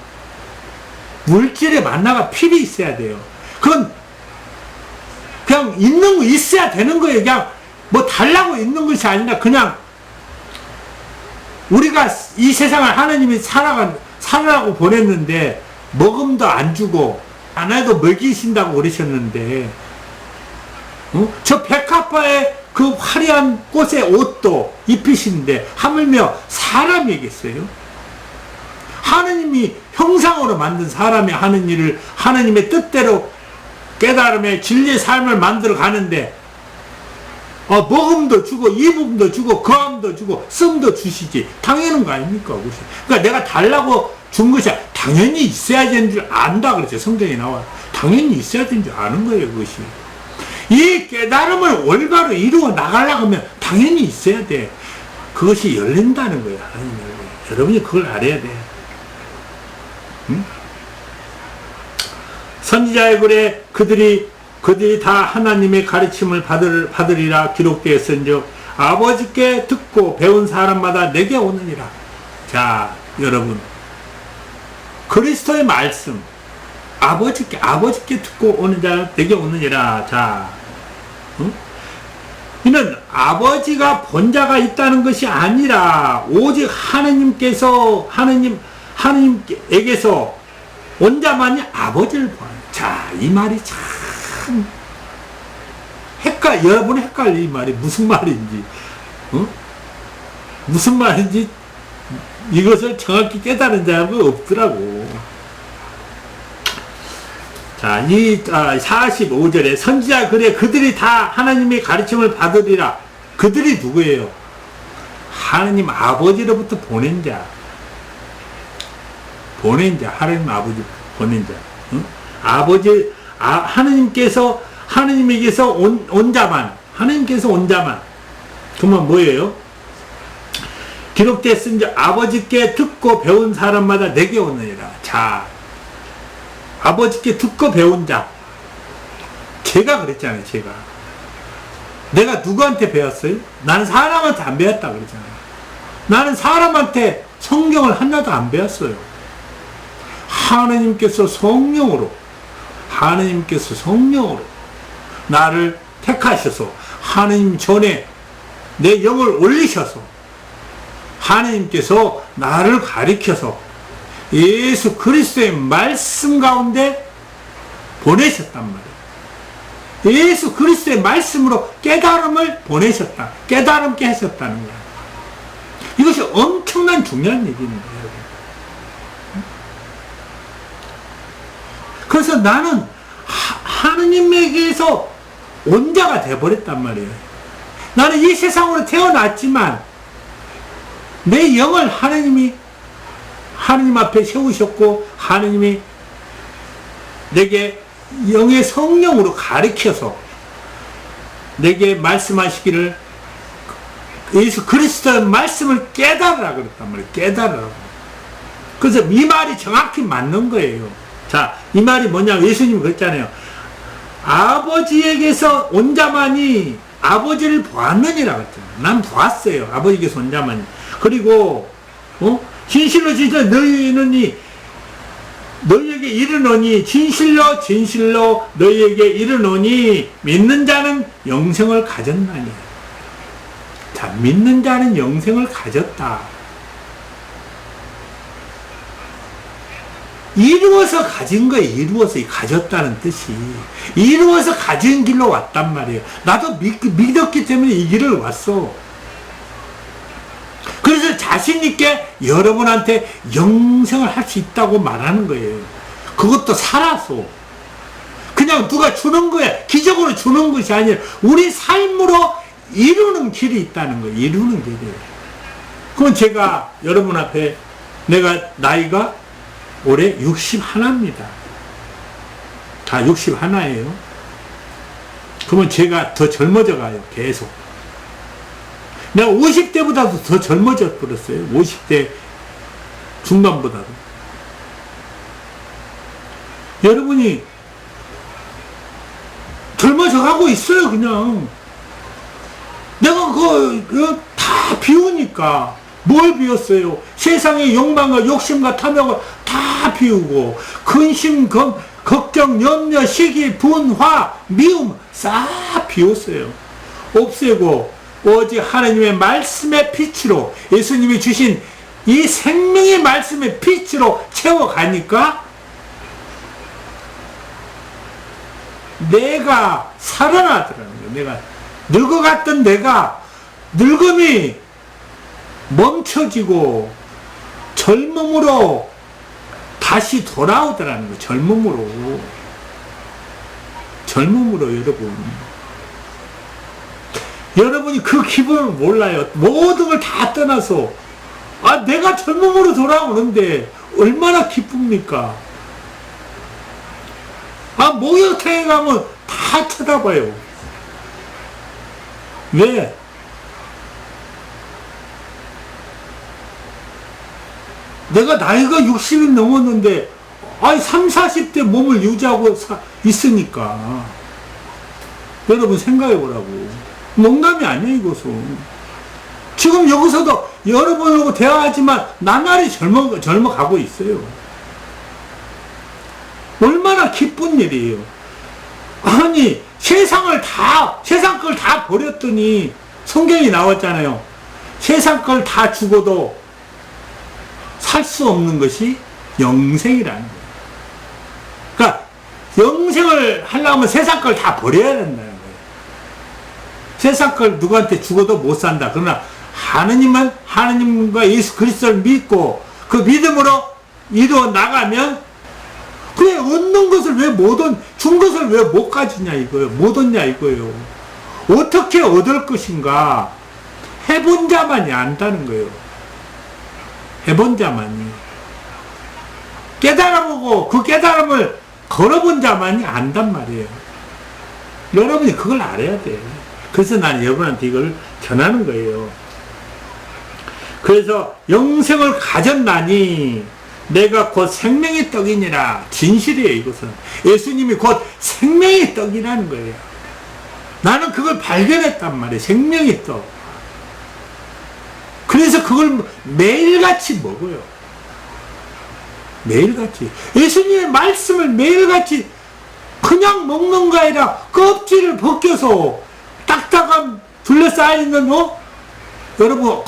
물질의 만나가 필히 있어야 돼요. 그건 그냥 있는 거 있어야 되는 거예요. 그냥 뭐 달라고 있는 것이 아니라 그냥 우리가 이 세상을 하나님이 살아라고 보냈는데 먹음도 안 주고 안 해도 먹이신다고 그러셨는데 저 백합화의 그 화려한 꽃의 옷도 입히시는데 하물며 사람이겠어요? 하느님이 형상으로 만든 사람이 하는 일을 하느님의 뜻대로 깨달음의 진리의 삶을 만들어 가는데 먹음도 주고 입음도 주고 거함도 주고 씀도 주시지 당연한 거 아닙니까? 그러니까 내가 달라고 준 것이 당연히 있어야 되는 줄 안다 그랬죠. 성경에 나와 당연히 있어야 되는 줄 아는 거예요. 그것이 이 깨달음을 올바로 이루어 나가려고 하면 당연히 있어야 돼. 그것이 열린다는 거예요. 하나님 여러분이 그걸 알아야 돼. 응? 선지자의 글에 그들이 다 하나님의 가르침을 받으리라 기록되었은즉 아버지께 듣고 배운 사람마다 내게 오느니라. 자, 여러분, 그리스도의 말씀 아버지께 듣고 오는 자 내게 오느니라. 자, 응? 이는 아버지가 본자가 있다는 것이 아니라 오직 하느님에게서 온 자만이 아버지를 보아요. 자, 이 말이 참 여러분 헷갈려. 이 말이 무슨 말인지, 무슨 말인지 이것을 정확히 깨달은 자가 없더라고. 자, 45절에 선지자 글에 그들이 다 하나님의 가르침을 받으리라. 그들이 누구예요? 하나님 아버지로부터 보낸 자. 하나님 아버지 보낸 자. 응? 하나님에게서 온 자만. 그러면 뭐예요? 기록됐은즉 아버지께 듣고 배운 사람마다 내게 오느니라. 자, 아버지께 듣고 배운 자. 제가 그랬잖아요. 내가 누구한테 배웠어요? 나는 사람한테 안 배웠다 그랬잖아요. 나는 사람한테 성경을 하나도 안 배웠어요. 하나님께서 성령으로 나를 택하셔서 하나님 전에 내 영을 올리셔서 하나님께서 나를 가리켜서 예수 그리스도의 말씀 가운데 보내셨단 말이에요. 예수 그리스도의 말씀으로 깨달음을 보내셨다. 깨달음게 하셨다는 거야. 이것이 엄청난 중요한 얘기입니다. 그래서 나는 하느님에게서 온 자가 되어버렸단 말이에요. 나는 이 세상으로 태어났지만 내 영을 하나님 앞에 세우셨고 하나님이 내게 영의 성령으로 가르쳐서 내게 말씀하시기를 예수 그리스도의 말씀을 깨달으라 그랬단 말이에요. 깨달으라고. 그래서 이 말이 정확히 맞는 거예요. 자, 이 말이 뭐냐? 예수님이 그랬잖아요. 아버지에게서 온 자만이 아버지를 보았느니라 그랬잖아요. 난 보았어요. 아버지에게서 온 자만이. 그리고 진실로 너희에게 이르노니 진실로 너희에게 이르노니 믿는 자는 영생을 가졌나니. 자, 믿는 자는 영생을 가졌다. 이루어서 가진 거예요. 이루어서 가졌다는 뜻이. 이루어서 가진 길로 왔단 말이에요. 나도 믿었기 때문에 이 길을 왔어. 그래서 자신있게 여러분한테 영생을 할 수 있다고 말하는 거예요. 그것도 살아서. 그냥 누가 주는 거야. 기적으로 주는 것이 아니라 우리 삶으로 이루는 길이 있다는 거예요. 이루는 길이에요. 그건 제가 여러분 앞에 내가 나이가 올해 61입니다. 다 61예요. 그러면 제가 더 젊어져 가요. 계속. 내가 50대보다도 더 젊어져 버렸어요. 50대 중반보다도. 여러분이 젊어져 가고 있어요, 그냥. 내가 그거 다 비우니까. 뭘 비웠어요? 세상의 욕망과 욕심과 탐욕을 다 비우고, 근심, 걱정, 염려, 시기, 분화, 미움, 싹 비웠어요. 없애고, 오직 하나님의 말씀의 빛으로, 예수님이 주신 이 생명의 말씀의 빛으로 채워가니까, 내가 살아나더라는 거예요. 내가 늙어갔던 내가 늙음이 멈춰지고 젊음으로 다시 돌아오더라는 거예요. 젊음으로 여러분이 그 기분을 몰라요. 모든 걸 다 떠나서 내가 젊음으로 돌아오는데 얼마나 기쁩니까? 목욕탕에 가면 다 쳐다봐요. 왜? 내가 나이가 60이 넘었는데 30, 40대 몸을 유지하고 있으니까. 여러분 생각해 보라고. 농담이 아니에요, 이것은. 지금 여기서도 여러분하고 대화하지만 나날이 젊어가고 있어요. 얼마나 기쁜 일이에요. 아니, 세상 걸 다 버렸더니, 성경이 나왔잖아요. 세상 걸 다 죽어도 살 수 없는 것이 영생이라는 거예요. 그러니까, 영생을 하려면 세상 걸 다 버려야 된다는 거예요. 세상 걸 누구한테 죽어도 못 산다. 그러나, 하나님과 예수 그리스도를 믿고, 그 믿음으로 이루어 나가면, 그래, 얻는 것을 준 것을 왜 못 가지냐 이거예요. 못 얻냐 이거예요. 어떻게 얻을 것인가? 해본 자만이 안다는 거예요. 해본 자만이. 깨달아보고 그 깨달음을 걸어본 자만이 안단 말이에요. 여러분이 그걸 알아야 돼. 그래서 난 여러분한테 이걸 전하는 거예요. 그래서 영생을 가졌나니 내가 곧 생명의 떡이니라. 진실이에요, 이것은. 예수님이 곧 생명의 떡이라는 거예요. 나는 그걸 발견했단 말이에요. 생명의 떡. 그래서 그걸 매일같이 먹어요. 매일같이. 예수님의 말씀을 매일같이 그냥 먹는 거 아니라 껍질을 벗겨서 딱딱한 둘러싸여있는 여러분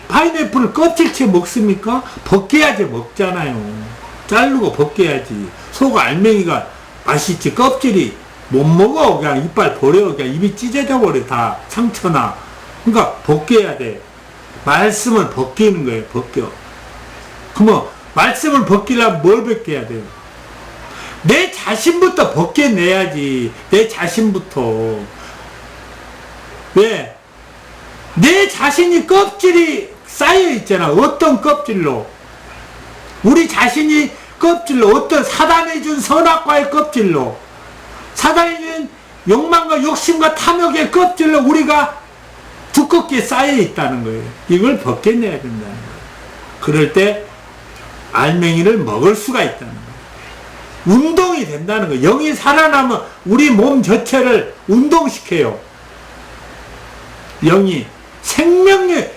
파인애플을 껍질째 먹습니까? 벗겨야지 먹잖아요. 자르고 벗겨야지. 속 알맹이가 맛있지. 껍질이 못 먹어. 그냥 이빨 버려. 그냥 입이 찢어져 버려. 다 상처나. 그러니까 벗겨야 돼. 말씀을 벗기는 거예요. 벗겨. 그러면 말씀을 벗기려면 뭘 벗겨야 돼요? 내 자신부터 벗겨내야지. 내 자신부터. 왜? 내 자신이 껍질이 쌓여있잖아. 어떤 껍질로? 우리 자신이 껍질로, 어떤 사단이 준 선악과의 껍질로, 사단이 준 욕망과 욕심과 탐욕의 껍질로 우리가 두껍게 쌓여있다는 거예요. 이걸 벗겨내야 된다는 거예요. 그럴 때 알맹이를 먹을 수가 있다는 거예요. 운동이 된다는 거예요. 영이 살아나면 우리 몸 전체를 운동시켜요. 영이 생명의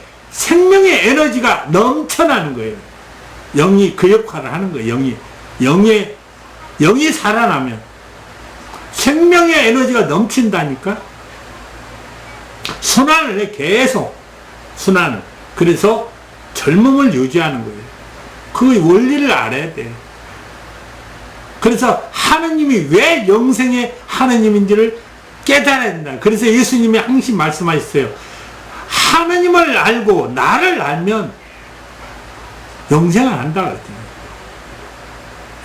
에너지가 넘쳐나는 거예요. 영이 그 역할을 하는 거예요. 영이 살아나면 생명의 에너지가 넘친다니까. 순환을 해. 계속 순환을. 그래서 젊음을 유지하는 거예요. 그 원리를 알아야 돼. 그래서 하느님이 왜 영생의 하느님인지를 깨달아야 된다. 그래서 예수님이 항상 말씀하셨어요. 하느님을 알고 나를 알면 영생을 한다 그랬잖아요.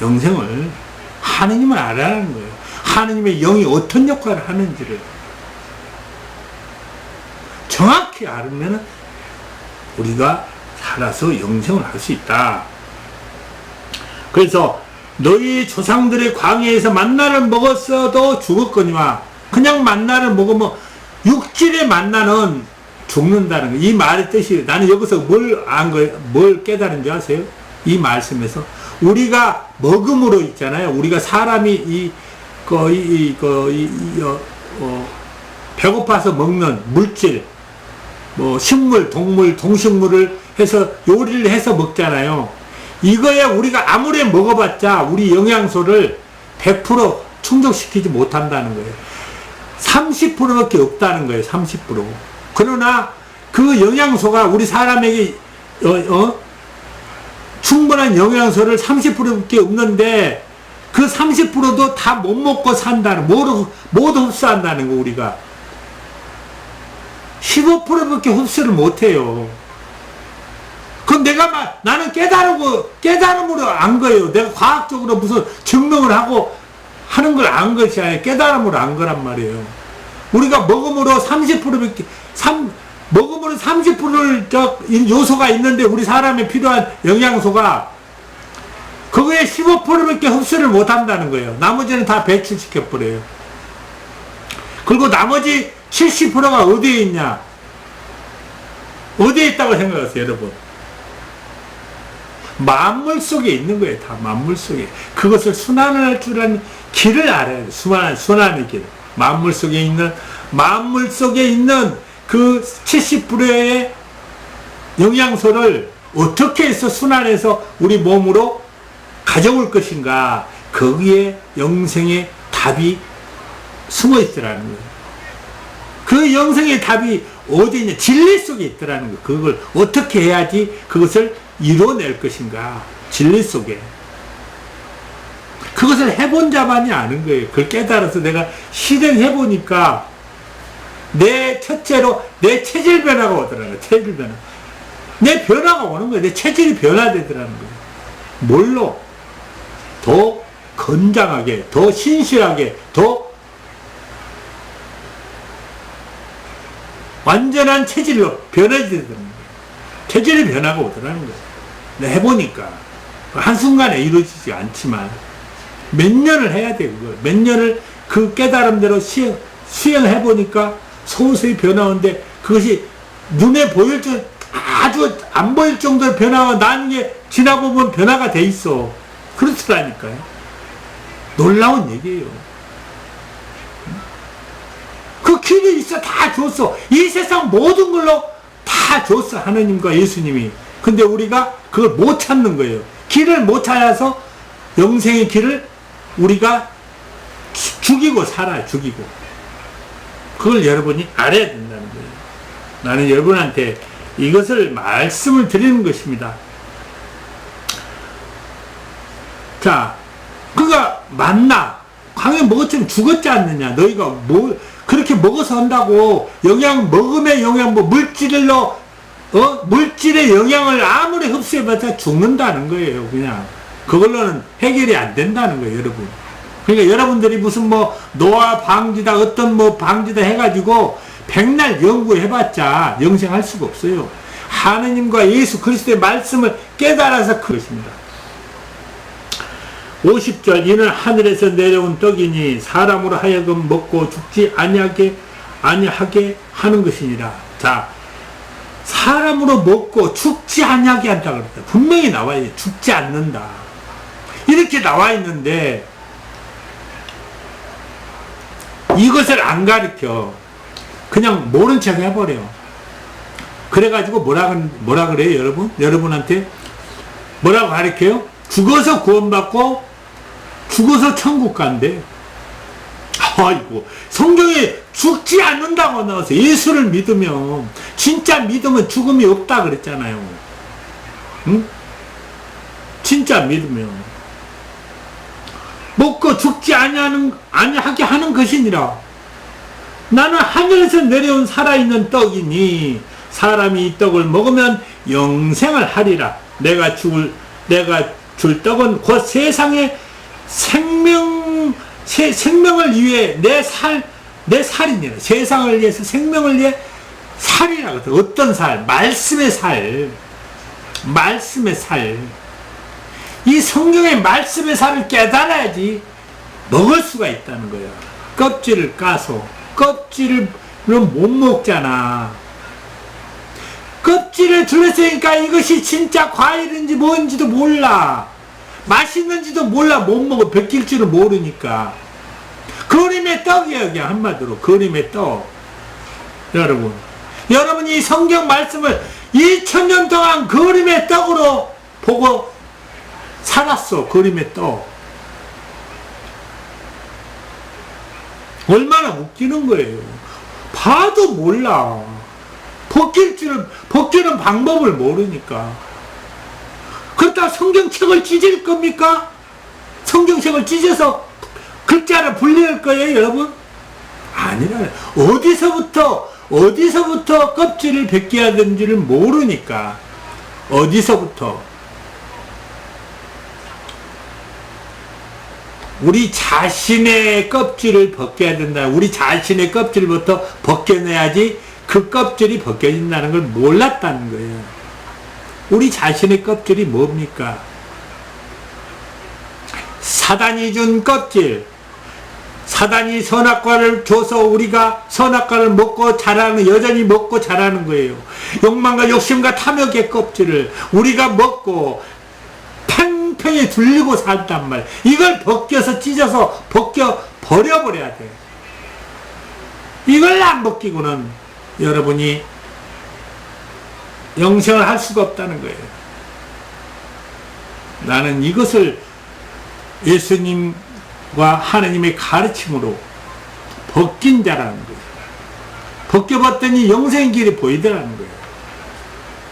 영생을 하느님을 알아라는 거예요. 하느님의 영이 어떤 역할을 하는지를 정확히 알으면 우리가 살아서 영생을 할 수 있다. 그래서 너희 조상들의 광야에서 만나를 먹었어도 죽었거니와. 그냥 만나를 먹으면 육질의 만나는 죽는다는 거예요. 이 말의 뜻이, 나는 여기서 뭘 깨달은 줄 아세요? 이 말씀에서 우리가 먹음으로 있잖아요. 우리가 사람이 배고파서 먹는 물질, 뭐 식물, 동물, 동식물을 해서 요리를 해서 먹잖아요. 이거에 우리가 아무리 먹어봤자 우리 영양소를 100% 충족시키지 못한다는 거예요. 30%밖에 없다는 거예요. 30%. 그러나 그 영양소가 우리 사람에게 충분한 영양소를 30%밖에 없는데 그 30%도 다 못 먹고 산다는, 모두 흡수한다는 거. 우리가 15%밖에 흡수를 못해요. 그럼 나는 깨달음으로 안 거예요. 내가 과학적으로 무슨 증명을 하고 하는 걸 안 것이 아니라 깨달음으로 안 거란 말이에요. 우리가 먹음으로 30%밖에, 먹음으로 30%를 요소가 있는데 우리 사람에 필요한 영양소가 그거에 15%밖에 흡수를 못 한다는 거예요. 나머지는 다 배출시켜버려요. 그리고 나머지 70%가 어디에 있냐? 어디에 있다고 생각하세요, 여러분? 만물 속에 있는 거예요. 다 만물 속에. 그것을 순환할 줄 아는 길을 알아야 돼요. 순환의 길. 만물 속에 있는 그 70%의 영양소를 어떻게 해서 순환해서 우리 몸으로 가져올 것인가. 거기에 영생의 답이 숨어 있더라는 거예요. 그 영생의 답이 어디 있냐? 진리 속에 있더라는 거예요. 그걸 어떻게 해야지 그것을 이뤄낼 것인가. 진리 속에. 그것을 해본 자만이 아는 거예요. 그걸 깨달아서 내가 실행해보니까 첫째로 내 체질 변화가 오더라는 거예요. 체질 변화. 내 변화가 오는 거예요. 내 체질이 변화되더라는 거예요. 뭘로? 더 건장하게, 더 신실하게, 더 완전한 체질로 변화되더라는 거예요. 체질의 변화가 오더라는 거예요. 내가 해보니까 한순간에 이루어지지 않지만 몇 년을 해야 돼. 그걸 몇 년을 그 깨달음대로 수행해보니까 서서히 변화오는데 그것이 눈에 보일 줄 아주 안 보일 정도로 변화가 나중에 지나보면 변화가 돼 있어. 그렇더라니까요. 놀라운 얘기예요. 그 길이 있어. 다 줬어. 이 세상 모든 걸로 다 줬어. 하느님과 예수님이. 근데 우리가 그걸 못 찾는 거예요. 길을 못 찾아서 영생의 길을 우리가 죽이고 살아요. 죽이고. 그걸 여러분이 알아야 된다는 거예요. 나는 여러분한테 이것을 말씀을 드리는 것입니다. 자, 그가 맞나? 강에 먹었지만 죽었지 않느냐? 너희가 그렇게 먹어서 한다고 먹음의 영양, 물질의 영양을 아무리 흡수해봤자 죽는다는 거예요. 그냥. 그걸로는 해결이 안 된다는 거예요, 여러분. 그러니까 여러분들이 무슨 노화 방지다, 어떤 방지다 해가지고 백날 연구해봤자 영생할 수가 없어요. 하느님과 예수 그리스도의 말씀을 깨달아서 그것입니다. 50절 이는 하늘에서 내려온 떡이니 사람으로 하여금 먹고 죽지 아니하게 하는 것이니라. 자, 사람으로 먹고 죽지 아니하게 한다 그랬다. 분명히 나와요. 죽지 않는다. 이렇게 나와 있는데 이것을 안 가르쳐. 그냥 모른 척 해버려. 그래가지고 뭐라 그래요, 여러분? 여러분한테 뭐라고 가르쳐요? 죽어서 구원받고 죽어서 천국 간대. 아이고, 성경에 죽지 않는다고 나와서 예수를 믿으면, 진짜 믿으면 죽음이 없다 그랬잖아요. 응? 진짜 믿으면 먹고 죽지 아니하게 하는 것이니라. 나는 하늘에서 내려온 살아있는 떡이니 사람이 이 떡을 먹으면 영생을 하리라. 내가 줄 떡은 곧 세상의 생명을 위해 내 살이니라. 세상을 위해서 생명을 위해 살이라. 어떤 살? 말씀의 살. 말씀의 살. 이 성경의 말씀의 살을 깨달아야지 먹을 수가 있다는 거야. 껍질을 까서. 껍질을 못 먹잖아. 껍질을 둘러싸니까 이것이 진짜 과일인지 뭔지도 몰라. 맛있는지도 몰라. 못 먹어. 벗길 줄을 모르니까. 그림의 떡이에요. 그냥 한마디로 그림의 떡. 여러분이 성경 말씀을 2000년 동안 그림의 떡으로 보고 살았어. 그림의 떡. 얼마나 웃기는 거예요. 봐도 몰라. 벗기는 방법을 모르니까. 그렇다고 성경책을 찢을 겁니까? 성경책을 찢어서 글자를 분리할 거예요, 여러분? 아니라, 어디서부터 껍질을 벗겨야 되는지를 모르니까. 어디서부터. 우리 자신의 껍질을 벗겨야 된다. 우리 자신의 껍질부터 벗겨내야지 그 껍질이 벗겨진다는 걸 몰랐다는 거예요. 우리 자신의 껍질이 뭡니까? 사단이 준 껍질. 사단이 선악과를 줘서 우리가 선악과를 먹고 자라는, 여전히 먹고 자라는 거예요. 욕망과 욕심과 탐욕의 껍질을 우리가 먹고 팽팽히 둘리고 살단 말. 이걸 벗겨서 찢어서 버려버려야 돼. 이걸 안 벗기고는 여러분이 영생을 할 수가 없다는 거예요. 나는 이것을 예수님과 하나님의 가르침으로 벗긴 자라는 거예요. 벗겨봤더니 영생의 길이 보이더라는 거예요.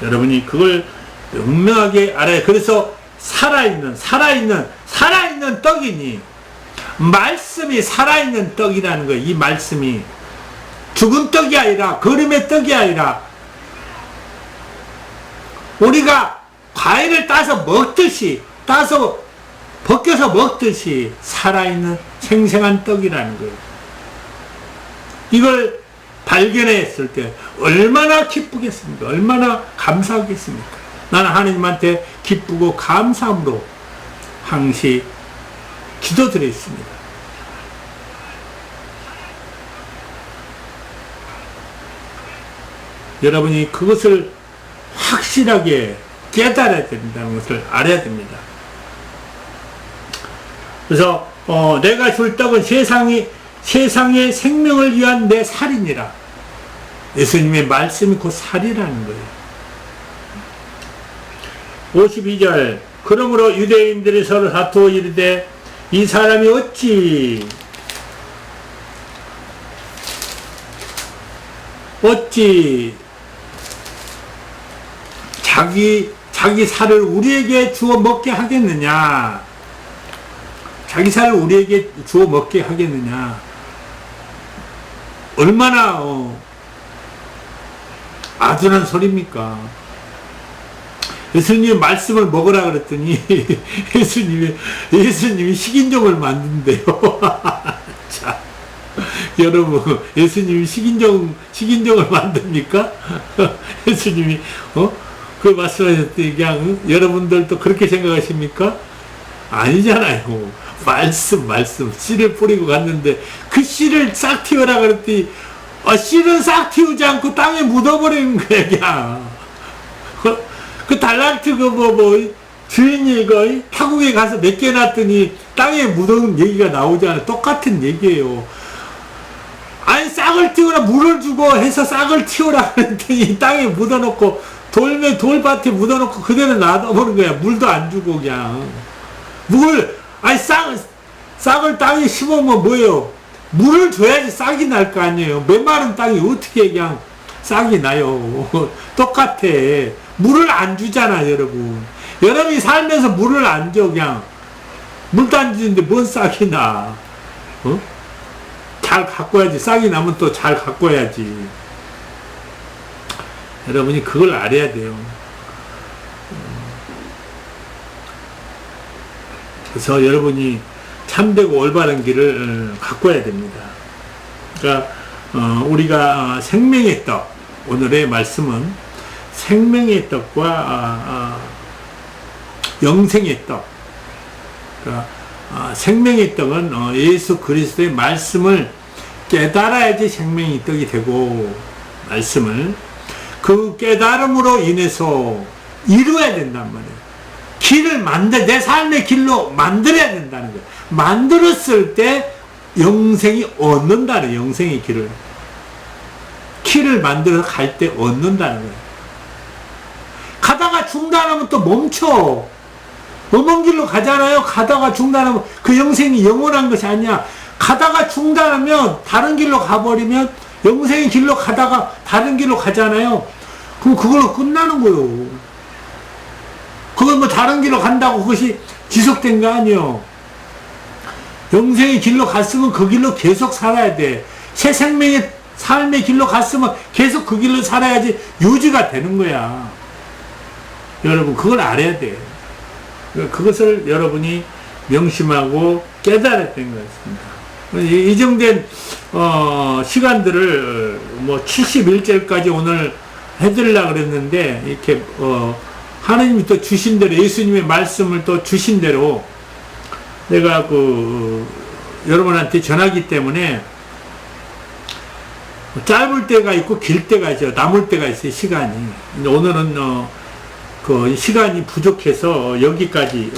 여러분이 그걸 분명하게 알아요. 그래서 살아있는 떡이니, 말씀이 살아있는 떡이라는 거예요. 이 말씀이 죽은 떡이 아니라, 그림의 떡이 아니라, 우리가 과일을 따서 벗겨서 먹듯이 살아있는 생생한 떡이라는 거예요. 이걸 발견했을 때 얼마나 기쁘겠습니까? 얼마나 감사하겠습니까? 나는 하나님한테 기쁘고 감사함으로 항시 기도드렸습니다. 여러분이 그것을 확실하게 깨달아야 된다는 것을 알아야 됩니다. 그래서 내가 줄 떡은 세상의 생명을 위한 내 살이니라. 예수님의 말씀이 곧 살이라는 거예요. 52절 그러므로 유대인들이 서로 다투어 이르되 이 사람이 어찌 자기 살을 우리에게 주어 먹게 하겠느냐. 자기 살을 우리에게 주어 먹게 하겠느냐. 얼마나 아둔한 소리입니까? 예수님이 말씀을 먹으라 그랬더니 예수님이 식인종을 만든대요. 자, 여러분, 예수님이 식인종을 만듭니까? 예수님이 그 말씀하셨더니 그냥 여러분들도 그렇게 생각하십니까? 아니잖아요. 말씀 씨를 뿌리고 갔는데 그 씨를 싹 틔우라 그랬더니 씨는 싹 틔우지 않고 땅에 묻어버리는 거야. 그냥 그 달란트 주인이 이거 타국에 가서 맡겨놨더니 땅에 묻어놓은 얘기가 나오잖아요. 똑같은 얘기예요. 아니 싹을 틔우라, 물을 주고 해서 싹을 틔우라 그랬더니 땅에 묻어놓고 돌밭에 묻어놓고 그대로 놔둬버린 거야. 물도 안 주고 그냥. 아니 싹을 땅에 심으면 뭐예요? 물을 줘야지 싹이 날 거 아니에요. 메마른 땅이 어떻게 그냥 싹이 나요. 똑같아. 물을 안 주잖아, 여러분. 여러분이 살면서 물을 안 줘, 그냥. 물도 안 주는데 뭔 싹이 나. 잘 가꿔야지. 싹이 나면 또 잘 가꿔야지. 여러분이 그걸 알아야 돼요. 그래서 여러분이 참되고 올바른 길을 가꿔야 됩니다. 그러니까 우리가 생명의 떡, 오늘의 말씀은 생명의 떡과 영생의 떡. 그러니까 생명의 떡은 예수 그리스도의 말씀을 깨달아야지 생명의 떡이 되고, 말씀을 그 깨달음으로 인해서 이루어야 된단 말이에요. 내 삶의 길로 만들어야 된다는 거예요. 만들었을 때 영생이 얻는다는, 영생의 길을. 길을 만들어서 갈 때 얻는다는 거예요. 가다가 중단하면 또 멈춰. 먼 길로 가잖아요. 가다가 중단하면 그 영생이 영원한 것이 아니야. 가다가 중단하면 다른 길로 가버리면 영생의 길로 가다가 다른 길로 가잖아요. 그럼 그걸로 끝나는 거예요. 그걸 뭐 다른 길로 간다고 그것이 지속된 거 아니에요. 영생의 길로 갔으면 그 길로 계속 살아야 돼. 새 생명의 삶의 길로 갔으면 계속 그 길로 살아야지 유지가 되는 거야. 여러분 그걸 알아야 돼. 그것을 여러분이 명심하고 깨달아야 되는 것 같습니다. 이정된 시간들을 뭐 71절까지 오늘 해드리려고 그랬는데 이렇게 하나님이 또 주신 대로, 예수님의 말씀을 또 주신 대로 내가 여러분한테 전하기 때문에 짧을 때가 있고 길 때가 있죠. 남을 때가 있어요, 시간이. 오늘은 시간이 부족해서 여기까지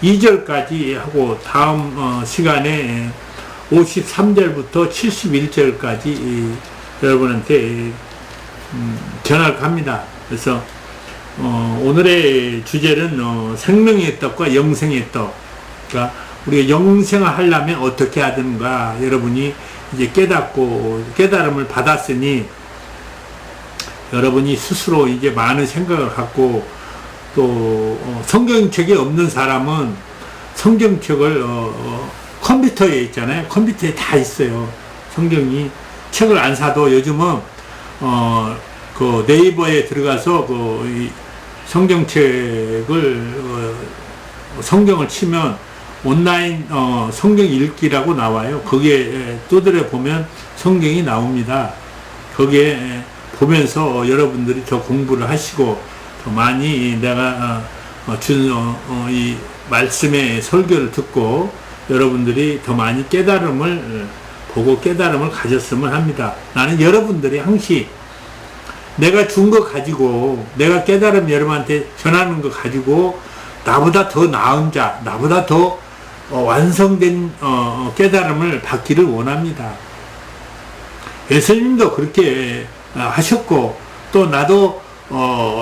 52절까지 하고 다음 시간에 53절부터 71절까지 여러분한테 전할 합니다. 그래서 오늘의 주제는 생명의 떡과 영생의 떡. 그러니까 우리가 영생을 하려면 어떻게 하든가 여러분이 이제 깨달음을 받았으니 여러분이 스스로 이제 많은 생각을 갖고 또 성경책이 없는 사람은 성경책을 컴퓨터에 있잖아요. 컴퓨터에 다 있어요. 성경이. 책을 안 사도 요즘은 그 네이버에 들어가서 이 성경책을 성경을 치면 온라인 성경 읽기라고 나와요. 거기에 두드려 보면 성경이 나옵니다. 거기에 보면서 여러분들이 더 공부를 하시고 더 많이 내가 준 이 말씀의 설교를 듣고 여러분들이 더 많이 깨달음을 보고 깨달음을 가졌으면 합니다. 나는 여러분들이 항시 내가 준 거 가지고, 내가 깨달음 여러분한테 전하는 거 가지고 나보다 더 나은 자, 나보다 더 완성된 깨달음을 받기를 원합니다. 예수님도 그렇게 하셨고 또 나도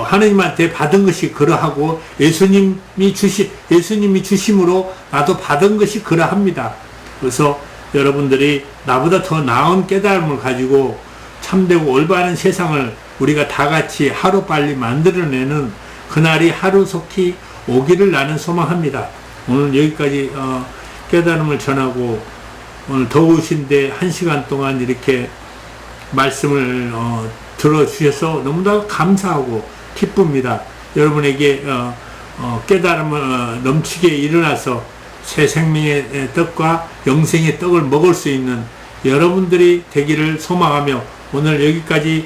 하느님한테 받은 것이 그러하고 예수님이 주심으로 나도 받은 것이 그러합니다. 그래서 여러분들이 나보다 더 나은 깨달음을 가지고 참되고 올바른 세상을 우리가 다 같이 하루빨리 만들어내는 그날이 하루속히 오기를 나는 소망합니다. 오늘 여기까지 깨달음을 전하고 오늘 더우신데 1시간 동안 이렇게 말씀을 들어주셔서 너무나 감사하고 기쁩니다. 여러분에게 깨달음을 넘치게 일어나서 새 생명의 떡과 영생의 떡을 먹을 수 있는 여러분들이 되기를 소망하며 오늘 여기까지